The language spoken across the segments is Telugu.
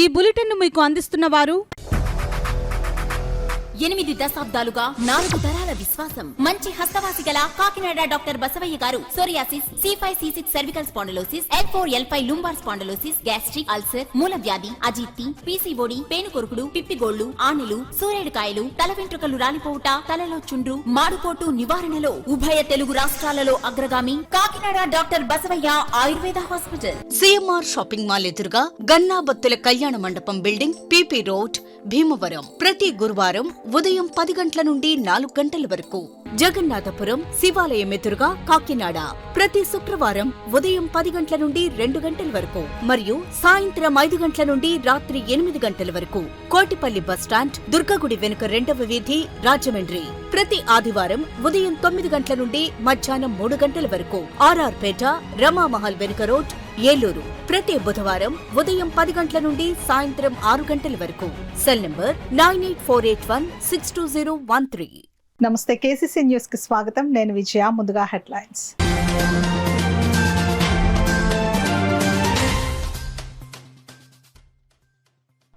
ఈ బులెటిన్ మీకు అందిస్తున్న వారు 8 దశాబ్దాలుగా 4 తరాల విశ్వాసం. మంచి హస్తవాసి గల కాకినాడ డాక్టర్ బసవయ్య గారు psoriasis, C5C6 cervical spondylosis, L4L5 lumbar spondylosis, gastric ulcer, మూల వ్యాధి, అజీర్తి, PCOD, పేనుకొరుకుడు, పిప్పిగోళ్లు, ఆనెలు, సూరేడుకాయలు, తల వెంట్రుకలు రాలిపోవుట, తలలో చుండ్రు, మాడుపోటు నివారణలో ఉభయ తెలుగు రాష్ట్రాలలో అగ్రగామి Kakinada doctor Basavayya Ayurveda hospital. CMR shopping mall ఎదురుగా గన్నాబత్తుల కళ్యాణ మండపం బిల్డింగ్, PP రోడ్, భీమవరం. ప్రతి గురువారం ఉదయం 10 గంటల నుండి 4 గంటల వరకు. జగన్నాథపురం శివాలయం ఎదురుగా కాకినాడ ప్రతి శుక్రవారం ఉదయం 10 గంటల నుండి 2 గంటల వరకు మరియు సాయంత్రం 5 గంటల నుండి రాత్రి 8 గంటల వరకు. కోటిపల్లి బస్టాండ్, దుర్గగుడి వెనుక 2వ వీధి, రాజమండ్రి. ప్రతి ఆదివారం ఉదయం 9 గంటల నుండి మధ్యాహ్నం 3 గంటల వరకు. RR పేట, రమామహల్ వెనుక రోడ్, ఏలూరు. ప్రతి బుధవారం ఉదయం 10 గంటల నుండి సాయంత్రం 6 గంటల వరకు. Cell number 9848162013. నమస్తే, KCC న్యూస్ కి స్వాగతం. నేను విజయ. ముందుగా హెడ్లైన్స్.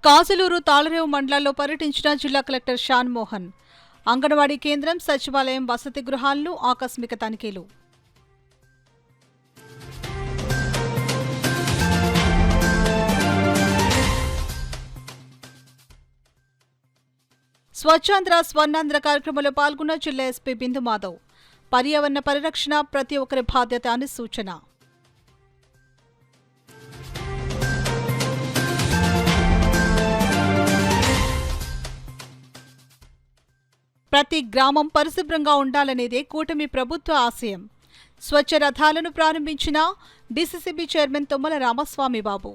కాజలూరు, తాళరేవు మండలాల్లో పర్యటించిన జిల్లా కలెక్టర్ షాన్ మోహన్. అంగన్వాడీ కేంద్రం, సచివాలయం, వసతి గృహాలను ఆకస్మిక తనిఖీలు. స్వచ్ఛాంధ్ర స్వర్ణాంధ్ర కార్యక్రమంలో పాల్గొన్న జిల్లా ఎస్పీ బిందు మాధవ్. పర్యావరణ పరిరక్షణ ప్రతి ఒక్కరి బాధ్యత అని సూచన. ప్రతి గ్రామం పరిశుభ్రంగా ఉండాలనేదే కూటమి ప్రభుత్వ ఆశయం. స్వచ్ఛ రథాలను ప్రారంభించిన DCCB చైర్మన్ తుమ్మల రామస్వామి బాబు.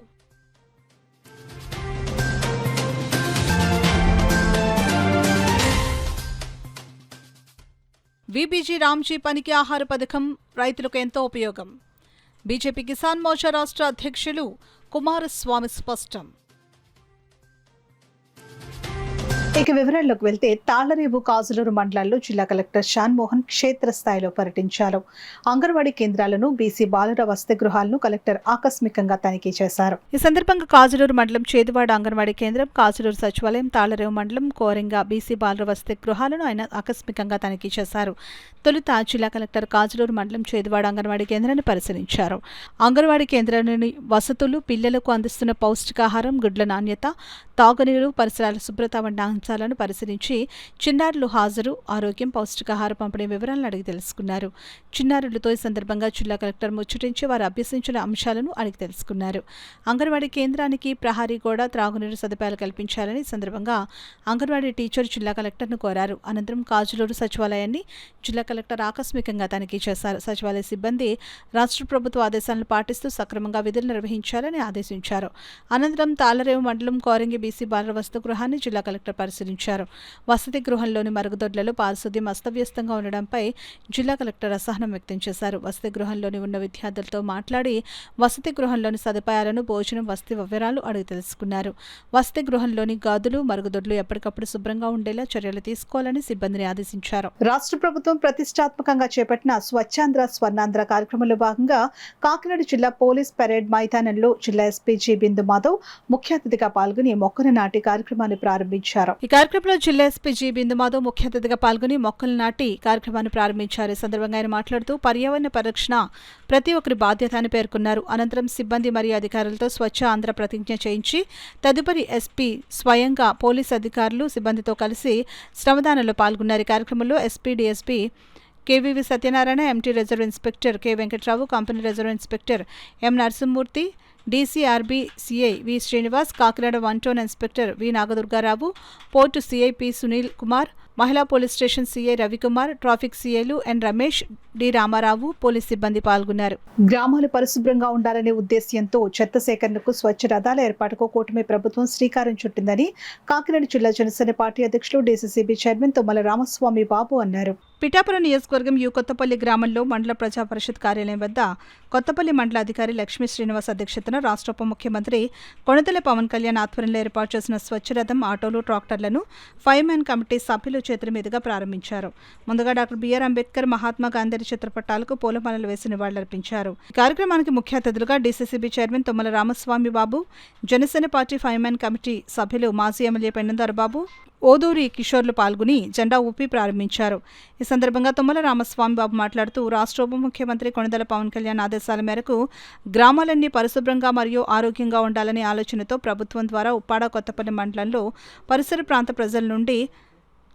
VBG రామ్జీ పనికి ఆహార పథకం రైతులకు ఎంతో ఉపయోగం. బీజేపీ కిసాన్ మోర్చా రాష్ట్ర అధ్యక్షులు కుమారస్వామి స్పష్టం. ఇక వివరాల్లోకి వెళ్తే, తాళ్లరేవు, కాజలూరు మండలాల్లో జిల్లా కలెక్టర్ షాన్ మోహన్ క్షేత్రస్థాయిలో పర్యటించారు. అంగన్వాడీ కేంద్రాలను, BC బాలుర వసతి గృహాలను కలెక్టర్ ఆకస్మికంగా తనిఖీ చేశారు. ఈ సందర్భంగా కాజలూరు మండలం చేదువాడ అంగన్వాడీ కేంద్రం, కాజలూరు సచివాలయం, తాళ్లరేవు మండలం కోరింగ BC బాలుర వసతి గృహాలను ఆయన ఆకస్మికంగా తనిఖీ చేశారు. తొలుత జిల్లా కలెక్టర్ కాజలూరు మండలం చేదువాడ అంగన్వాడీ కేంద్రాన్ని పరిశీలించారు. అంగన్వాడీ కేంద్రంలోని వసతులు, పిల్లలకు అందిస్తున్న పౌష్టికాహారం, గుడ్ల నాణ్యత, తాగునీరు, పరిసరాల శుభ్రత వంటి అంశాలను పరిశీలించి చిన్నారులు హాజరు, ఆరోగ్యం, పౌష్టికాహార పంపిణీ వివరాలను అడిగి తెలుసుకున్నారు. చిన్నారులతో ఈ సందర్భంగా జిల్లా కలెక్టర్ ముచ్చటించి వారు అభ్యసించిన అంశాలను అడిగి తెలుసుకున్నారు. అంగన్వాడీ కేంద్రానికి ప్రహారీ గోడ, త్రాగునీరు సదుపాయాలు కల్పించాలని ఈ సందర్భంగా అంగన్వాడీ టీచర్ జిల్లా కలెక్టర్ను కోరారు. అనంతరం కాజలూరు సచివాలయాన్ని జిల్లా కలెక్టర్ ఆకస్మికంగా తనిఖీ చేశారు. సచివాలయ సిబ్బంది రాష్ట్ర ప్రభుత్వ ఆదేశాలను పాటిస్తూ సక్రమంగా విధులు నిర్వహించాలని ఆదేశించారు. అనంతరం తాళ్లరేవు మండలం కోరింగి BC బాలుర వసతి గృహాన్ని జిల్లా కలెక్టర్ పరిశీలించారు. వసతి గృహంలోని మరుగుదొడ్లలో పారిశుద్ధ్యం అస్తవ్యస్తంగా ఉండడంపై జిల్లా కలెక్టర్ అసహనం వ్యక్తం చేశారు. వసతి గృహంలోని ఉన్న విద్యార్థులతో మాట్లాడి వసతి గృహంలోని సదుపాయాలను, భోజనం, వసతి వివరాలు అడిగి తెలుసుకున్నారు. వసతి గృహంలోని గదులు, మరుగుదొడ్లు ఎప్పటికప్పుడు శుభ్రంగా ఉండేలా చర్యలు తీసుకోవాలని సిబ్బందిని ఆదేశించారు. రాష్ట్ర ప్రభుత్వం ప్రతిష్టాత్మకంగా చేపట్టిన స్వచ్ఛాంధ్ర స్వర్ణాంధ్ర కార్యక్రమంలో భాగంగా కాకినాడ జిల్లా పోలీస్ పెరేడ్ మైదానంలో జిల్లా ఎస్పీ జి బిందు మాధవ్ ముఖ్య అతిథిగా పాల్గొని మొక్కలు నాటి కార్యక్రమాన్ని ప్రారంభించారు. ఈ కార్యక్రమంలో జిల్లా ఎస్పీ జి బిందు మాధవ్ ముఖ్య అతిథిగా పాల్గొని మొక్కలు నాటి కార్యక్రమాన్ని ప్రారంభించారు. ఈ సందర్భంగా ఆయన మాట్లాడుతూ పర్యావరణ పరిరక్షణ ప్రతి ఒక్కరి బాధ్యత అని పేర్కొన్నారు. అనంతరం సిబ్బంది మరియు అధికారులతో స్వచ్ఛ ఆంధ్ర ప్రతిజ్ఞ చేయించి తదుపరి ఎస్పీ స్వయంగా పోలీసు అధికారులు, సిబ్బందితో కలిసి శ్రమదానంలో పాల్గొన్నారు. ఈ కార్యక్రమంలో SP, DSP KVV Satyanarayana, MT reserve inspector K Venkatrao, company reserve inspector M Narasimhamurthy, DCRB CI V Srinivas, Kakinada 1 town inspector V Nagadurgarao, port CI P Sunil Kumar, మహిళా police station CI Ravikumar, traffic CIలు N Ramesh, D Ramarao, police సిబ్బంది పాల్గొన్నారు. గ్రామాలు పరిశుభ్రంగా ఉండాలనే ఉద్దేశ్యంతో చెత్త సేకరణకు స్వచ్ఛ రథాల ఏర్పాటుకు కూటమి ప్రభుత్వం శ్రీకారం చుట్టిందని కాకినాడ జిల్లా జనసేన పార్టీ అధ్యక్షులు DCCB చైర్మన్ తుమ్మల రామస్వామి బాబు అన్నారు. పిఠాపురం నియోజకవర్గం యు కొత్తపల్లి గ్రామంలో మండల ప్రజా పరిషత్ కార్యాలయం వద్ద కొత్తపల్లి మండల అధికారి లక్ష్మీ శ్రీనివాస్ అధ్యక్షతన రాష్ట్ర ఉప ముఖ్యమంత్రి కొణిదెల పవన్ కళ్యాణ్ ఆధ్వర్యంలో ఏర్పాటు చేసిన స్వచ్ఛ రథం, ఆటోలు, ట్రాక్టర్లను 5 మ్యాన్ కమిటీ సభ్యులు చేతుల మీదుగా ప్రారంభించారు. ముందుగా డాక్టర్ బిఆర్ అంబేద్కర్, మహాత్మా గాంధీ చిత్రపటాలకు పూలమాలలు వేసి నివాళులర్పించారు. ఈ కార్యక్రమానికి ముఖ్య అతిథులుగా డీసీసీబీ చైర్మన్ తుమ్మల రామస్వామి బాబు, జనసేన పార్టీ 5 మ్యాన్ కమిటీ సభ్యులు మాజీ ఎమ్మెల్యే పెన్నందర్ బాబు, ఓదూరి కిషోర్లు పాల్గొని జెండా ఊపి ప్రారంభించారు. ఈ సందర్భంగా తుమ్మల రామస్వామి బాబు మాట్లాడుతూ రాష్ట్ర ఉప ముఖ్యమంత్రి కొణిదెల పవన్ కళ్యాణ్ ఆదేశాల మేరకు గ్రామాలన్నీ పరిశుభ్రంగా మరియు ఆరోగ్యంగా ఉండాలనే ఆలోచనతో ప్రభుత్వం ద్వారా ఉప్పాడ కొత్తపల్లి మండలంలో పరిసర ప్రాంత ప్రజల నుండి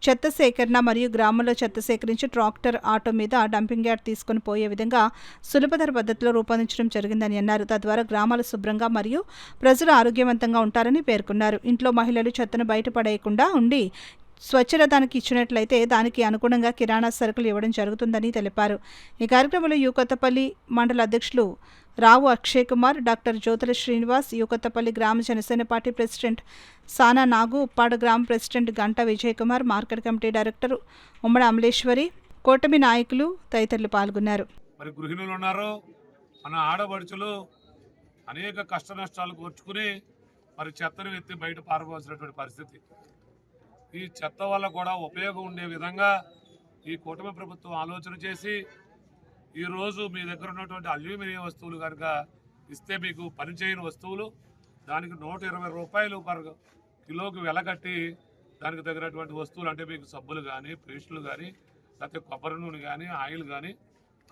చెత్త సేకరణ మరియు గ్రామంలో చెత్త సేకరించి ట్రాక్టర్, ఆటో మీద డంపింగ్ యార్డ్ తీసుకుని పోయే విధంగా సులభతర పద్ధతిలో రూపొందించడం జరిగిందని అన్నారు. తద్వారా గ్రామాలు శుభ్రంగా మరియు ప్రజలు ఆరోగ్యవంతంగా ఉంటారని పేర్కొన్నారు. ఇంట్లో మహిళలు చెత్తను బయటపడేయకుండా ఉండి స్వచ్ఛరథానికి ఇచ్చినట్లయితే దానికి అనుగుణంగా కిరాణా సరుకులు ఇవ్వడం జరుగుతుందని తెలిపారు. ఈ కార్యక్రమంలో కొత్తపల్లి మండల అధ్యక్షులు రావు అక్షయ్ కుమార్, డాక్టర్ జ్యోతుల శ్రీనివాస్, కొత్తపల్లి గ్రామ జనసేన పార్టీ ప్రెసిడెంట్ సానా నాగు, ఉప్పాడ గ్రామ president Ganta Vijay Kumar, market committee director ఉమ్మడి అమలేశ్వరి, కూటమి నాయకులు తదితరులు పాల్గొన్నారు. మరి గృహిణులు ఉన్నారు, మన ఆడపడుచులు అనేక కష్ట నష్టాలు కూర్చుకుని మరి చెత్తను ఎత్తి బయట పారవలసినటువంటి పరిస్థితి. ఈ చెత్త వల్ల కూడా ఉపయోగం ఉండే విధంగా ఈ కూటమి ప్రభుత్వం ఆలోచన చేసి ఈరోజు మీ దగ్గర ఉన్నటువంటి అల్యూమినియం వస్తువులు కనుక ఇస్తే మీకు పనిచేయని వస్తువులు దానికి 120 రూపాయలు పర్ కిలోకి వెలగట్టి దానికి తగినటువంటి వస్తువులు అంటే మీకు సబ్బులు కానీ, పేస్టులు కానీ, లేకపోతే కొబ్బరి నూనె కానీ, ఆయిల్ కానీ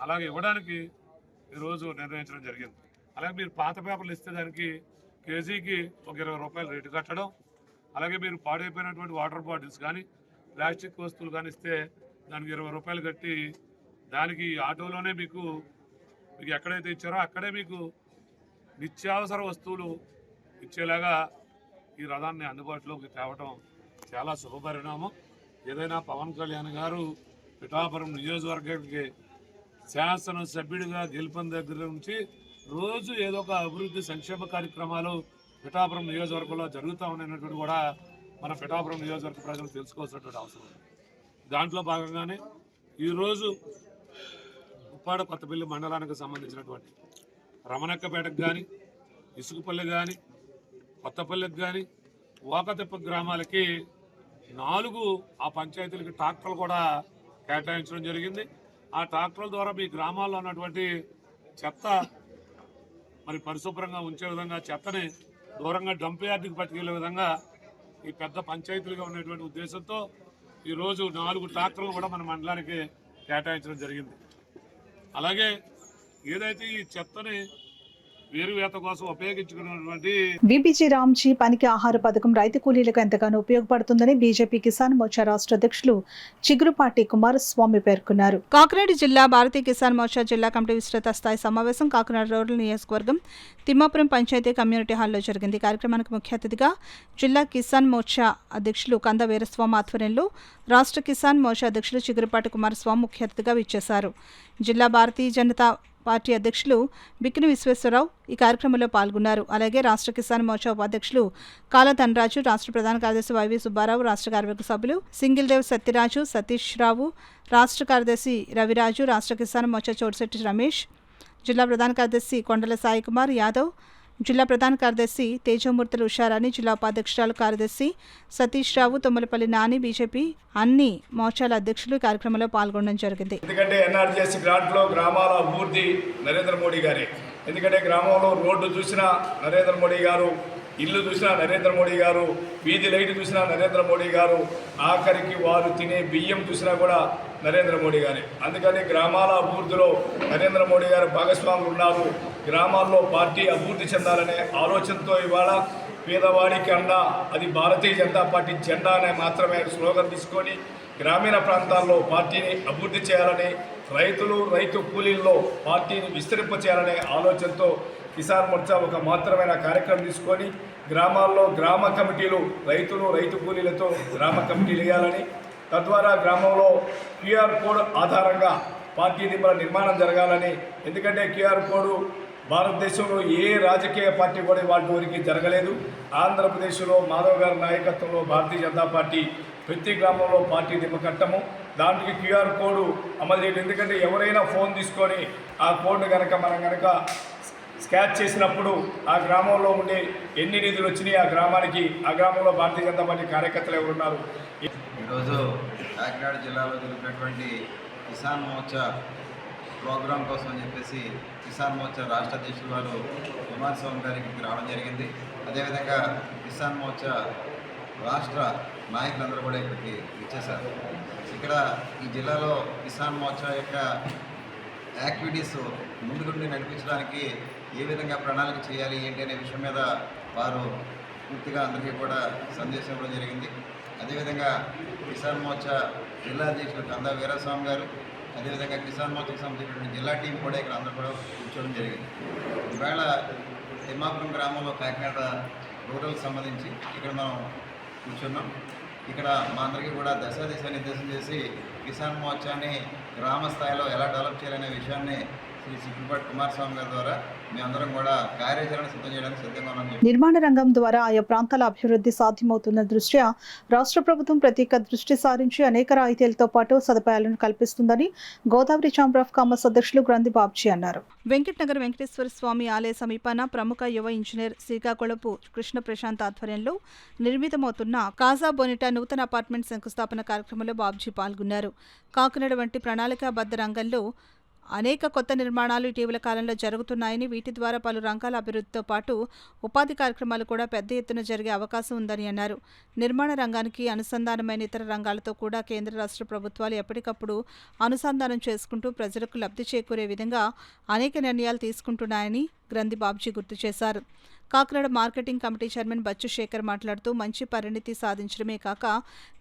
అలాగే ఇవ్వడానికి ఈరోజు నిర్ణయించడం జరిగింది. అలాగే మీరు పాత పేపర్లు ఇస్తే దానికి కేజీకి ఒక 20 రూపాయలు రేటు కట్టడం, అలాగే మీరు పాడైపోయినటువంటి వాటర్ బాటిల్స్ కానీ, ప్లాస్టిక్ వస్తువులు కానీ ఇస్తే దానికి 20 రూపాయలు కట్టి దానికి ఆటోలోనే మీకు ఎక్కడైతే ఇచ్చారో అక్కడే మీకు నిత్యావసర వస్తువులు ఇచ్చేలాగా ఈ రథాన్ని అందుబాటులోకి తేవటం చాలా శుభపరిణామం. ఏదైనా పవన్ కళ్యాణ్ గారు పిఠాపురం నియోజకవర్గానికి శాసనసభ్యుడిగా గెలుపొందిన దగ్గర నుంచి రోజు ఏదో ఒక అభివృద్ధి సంక్షేమ కార్యక్రమాలు పిఠాపురం నియోజకవర్గంలో జరుగుతూ ఉన్నటువంటి కూడా మన పిఠాపురం నియోజకవర్గ ప్రజలు తెలుసుకోవాల్సినటువంటి అవసరం ఉంది. దాంట్లో భాగంగానే ఈరోజు ఉప్పాడ కొత్తపల్లి మండలానికి సంబంధించినటువంటి రమణక్కపేటకు కానీ, ఇసుకపల్లి కానీ, కొత్తపల్లికి కానీ, ఓకతిప్ప గ్రామాలకి 4 ఆ పంచాయతీలకి ట్రాక్టర్లు కూడా కేటాయించడం జరిగింది. ఆ ట్రాక్టర్ల ద్వారా మీ గ్రామాల్లో ఉన్నటువంటి చెత్త మరి పరిశుభ్రంగా ఉంచే విధంగా, చెత్తని దూరంగా డంప్ యార్డ్కి పట్టుకెళ్లే విధంగా ఈ పెద్ద పంచాయతీలుగా ఉన్నటువంటి ఉద్దేశంతో ఈరోజు 4 ట్రాక్టర్లు కూడా మన మండలానికి కేటాయించడం జరిగింది. అలాగే ఏదైతే ఈ చెత్తని వేరువేత కోసం ఉపయోగించుకున్నటువంటి బీబీజీ రామ్జీ పనికి ఆహార పథకం రైతు కూలీలకు ఎంతగానో ఉపయోగపడుతుందని బీజేపీ కిసాన్ మోర్చా రాష్ట్ర అధ్యక్షులు చిగురుపాటి కుమారస్వామి పేర్కొన్నారు. కాకినాడ జిల్లా భారతీయ కిసాన్ మోర్చా జిల్లా కమిటీ విస్తృత స్థాయి సమావేశం కాకినాడ రూరల్ నియోజకవర్గం తిమ్మాపురం పంచాయతీ కమ్యూనిటీ హాల్లో జరిగింది. కార్యక్రమానికి ముఖ్య అతిథిగా జిల్లా కిసాన్ మోర్చా అధ్యక్షులు కంద వీరస్వామి ఆధ్వర్యంలో రాష్ట్ర కిసాన్ మోర్చా అధ్యక్షులు చిగురుపాటి కుమారస్వామి ముఖ్య అతిథిగా విచ్చేశారు. జిల్లా భారతీయ జనతా పార్టీ అధ్యక్షులు బిక్కిని విశ్వేశ్వరరావు ఈ కార్యక్రమంలో పాల్గొన్నారు. అలాగే రాష్ట్ర కిసాన్ మోర్చా ఉపాధ్యక్షులు కాల ధనరాజు, రాష్ట్ర ప్రధాన కార్యదర్శి వైవి సుబ్బారావు, రాష్ట్ర కార్యవర్గ సభ్యులు సింగిల్దేవ్ సత్యరాజు, సతీష్ రావు, రాష్ట్ర కార్యదర్శి రవిరాజు, రాష్ట్ర కిసాన్ మోర్చా చోటిశెట్టి రమేష్, జిల్లా ప్రధాన కార్యదర్శి కొండల సాయి కుమార్ యాదవ్, జిల్లా ప్రధాన కార్యదర్శి తేజమూర్తులు ఉషారాణి, జిల్లా ఉపాధ్యక్షురాలు కార్యదర్శి సతీష్ రావు, తుమ్మలపల్లి నాని, బీజేపీ అన్ని మోర్చాల అధ్యక్షులు కార్యక్రమంలో పాల్గొనడం జరిగింది. ఎందుకంటే ఎన్ఆర్జీఎస్ గ్రాంట్లో గ్రామాల అభివృద్ధి నరేంద్ర మోడీ గారే. ఎందుకంటే గ్రామంలో రోడ్డు చూసినా నరేంద్ర మోడీ గారు, ఇల్లు చూసినా నరేంద్ర మోడీ గారు, వీధి లైట్ చూసినా నరేంద్ర మోడీ గారు, ఆఖరికి వారు తినే బియ్యం చూసినా కూడా నరేంద్ర మోడీ గారే. అందుకని గ్రామాల అభివృద్ధిలో నరేంద్ర మోడీ గారు భాగస్వాములు ఉన్నారు. గ్రామాల్లో పార్టీ అభివృద్ధి చెందాలనే ఆలోచనతో ఇవాళ పేదవాడికి అన్నా అది భారతీయ జనతా పార్టీ జెండా అనే మాత్రమే స్లోగన్ తీసుకొని గ్రామీణ ప్రాంతాల్లో పార్టీని అభివృద్ధి చేయాలని, రైతు కూలీల్లో పార్టీని విస్తరింపచేయాలనే ఆలోచనతో కిసాన్ మోర్చా ఒక మాత్రమైన కార్యక్రమం తీసుకొని గ్రామాల్లో గ్రామ కమిటీలు, రైతు కూలీలతో గ్రామ కమిటీలు వేయాలని, తద్వారా గ్రామంలో క్యూఆర్ కోడ్ ఆధారంగా పార్టీ నిర్మాణం జరగాలని. ఎందుకంటే క్యూఆర్ కోడ్ భారతదేశంలో ఏ రాజకీయ పార్టీ కూడా వాటి ఊరికి జరగలేదు. ఆంధ్రప్రదేశ్లో మాధవ్ గారి నాయకత్వంలో భారతీయ జనతా పార్టీ ప్రతి గ్రామంలో పార్టీ కట్టము, దానికి క్యూఆర్ కోడ్ అమలు చేయడం. ఎందుకంటే ఎవరైనా ఫోన్ తీసుకొని ఆ కోడ్ను మనం స్కాచ్ చేసినప్పుడు ఆ గ్రామంలో ఉండే ఎన్ని నిధులు వచ్చినాయి ఆ గ్రామానికి, ఆ గ్రామంలో భారతీయ జనతా పార్టీ కార్యకర్తలు ఎవరున్నారు. ఈరోజు కాకినాడ జిల్లాలో జరిగినటువంటి కిసాన్ మోర్చా ప్రోగ్రాం కోసం అని చెప్పేసి కిసాన్ మోర్చా రాష్ట్ర అధ్యక్షులు వారు కుమారస్వామి గారికి రావడం జరిగింది. అదేవిధంగా కిసాన్ మోర్చా రాష్ట్ర నాయకులందరూ కూడా ఇక్కడికి ఇచ్చేశారు. ఇక్కడ ఈ జిల్లాలో కిసాన్ మోర్చా యొక్క యాక్టివిటీస్ ముందుకుండి నడిపించడానికి ఏ విధంగా ప్రణాళిక చేయాలి ఏంటి అనే విషయం మీద వారు పూర్తిగా అందరికీ కూడా సందేశం ఇవ్వడం జరిగింది. అదేవిధంగా కిసాన్ మోర్చా జిల్లా అధ్యక్షులు కందా వీరస్వామి గారు, అదేవిధంగా కిసాన్ మోర్చాకు సంబంధించినటువంటి జిల్లా టీం కూడా ఇక్కడ అందరూ కూడా కూర్చోవడం జరిగింది. ఈవేళ తిమ్మాపురం గ్రామంలో కాకినాడ రూరల్కి సంబంధించి ఇక్కడ మనం కూర్చున్నాం. ఇక్కడ మా అందరికీ కూడా దశ నిర్దేశం చేసి కిసాన్ మోర్చాని గ్రామ స్థాయిలో ఎలా డెవలప్ చేయాలనే విషయాన్ని శ్రీ సిద్దిపేట కుమారస్వామి గారి ద్వారా మేమందరం కూడా కార్యాచరణ సిద్ధం చేయడానికి సిద్ధంగా ఉన్నాం. నిర్మాణ రంగం ద్వారా ఆయా ప్రాంతాల అభివృద్ధి సాధ్యమవుతున్న దృష్ట్యా రాష్ట్ర ప్రభుత్వం ప్రత్యేక దృష్టి సారించి అనేక రాయితీలతో పాటు సదుపాయాలను కల్పిస్తుందని గోదావరి ఛాంబర్ ఆఫ్ కామర్స్ అధ్యక్షులు గ్రంథి బాబ్జీ అన్నారు. వెంకటనగర్ వెంకటేశ్వర స్వామి ఆలయ సమీపాన ప్రముఖ యువ ఇంజనీర్ శ్రీకాకుళపు కృష్ణ ప్రశాంత్ ఆధ్వర్యంలో నిర్మితమవుతున్న కాజా బోనిటా నూతన అపార్ట్మెంట్ శంకుస్థాపన కార్యక్రమంలో బాబ్జీ పాల్గొన్నారు. కాకినాడ వంటి ప్రణాళికాబద్ధ రంగంలో అనేక కొత్త నిర్మాణాలు ఇటీవల కాలంలో జరుగుతున్నాయని, వీటి ద్వారా పలు రంగాల అభివృద్ధితో పాటు ఉపాధి కార్యక్రమాలు కూడా పెద్ద ఎత్తున జరిగే అవకాశం ఉందని అన్నారు. నిర్మాణ రంగానికి అనుసంధానమైన ఇతర రంగాలతో కూడా కేంద్ర రాష్ట్ర ప్రభుత్వాలు ఎప్పటికప్పుడు అనుసంధానం చేసుకుంటూ ప్రజలకు లబ్ధి చేకూరే విధంగా అనేక నిర్ణయాలు తీసుకుంటున్నాయని గ్రంథి బాబ్జీ గుర్తు చేశారు. Kakinada marketing committee chairman Bachchu Sekhar మాట్లాడుతూ మంచి పరిణితి సాధించడమే కాక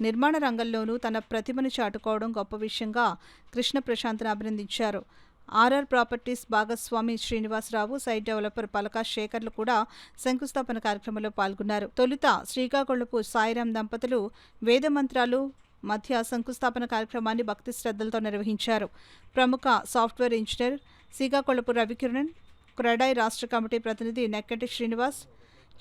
నిర్మాణ రంగంలోనూ తన ప్రతిభను చాటుకోవడం గొప్ప విషయంగా కృష్ణ ప్రశాంత్ను అభినందించారు. ఆర్ఆర్ ప్రాపర్టీస్ భాగస్వామి శ్రీనివాసరావు, సైట్ డెవలపర్ పలకా శేఖర్లు కూడా శంకుస్థాపన కార్యక్రమంలో పాల్గొన్నారు. తొలుత శ్రీకాకుళపు సాయిరాం దంపతులు వేద మంత్రాలు మధ్య శంకుస్థాపన కార్యక్రమాన్ని భక్తి శ్రద్ధలతో నిర్వహించారు. ప్రముఖ సాఫ్ట్వేర్ ఇంజనీర్ శ్రీకాకుళపు రవికిరణ్, క్రెడాయ్ రాష్ట్ర కమిటీ ప్రతినిధి నెక్కటి శ్రీనివాస్,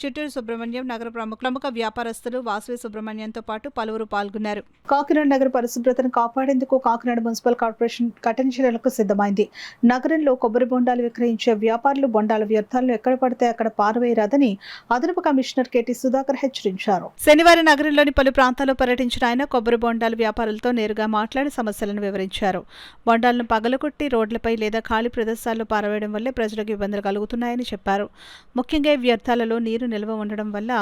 చిట్టూరు సుబ్రహ్మణ్యం, నగర ప్రముఖ వ్యాపారస్తులు వాసవి సుబ్రహ్మణ్యంతో పాటు పలువురు పాల్గొన్నారు. కాకినాడ నగర పరిశుభ్రతను కాపాడేందుకు కాకినాడ మున్సిపల్ కార్పొరేషన్ కఠిన చర్యలకు సిద్ధమైంది. నగరంలో కొబ్బరి బొండాలు విక్రయించే వ్యాపారులు బొండాల వ్యర్థాలను ఎక్కడ పడితే అక్కడ పారవేయరాదని అదనపు కమిషనర్ కెటి సుధాకర్ హెచ్చరించారు. శనివారం నగరంలోని పలు ప్రాంతాల్లో పర్యటించిన ఆయన కొబ్బరి బొండాల వ్యాపారులతో నేరుగా మాట్లాడి సమస్యలను వివరించారు. బొండాలను పగలగొట్టి రోడ్లపై లేదా ఖాళీ ప్రదేశాల్లో పారవేయడం వల్లే ప్రజలకు ఇబ్బందులు కలుగుతున్నాయని చెప్పారు. ముఖ్యంగా ఈ వ్యర్థాలలో నీరు నిల్వ ఉండడం వల్ల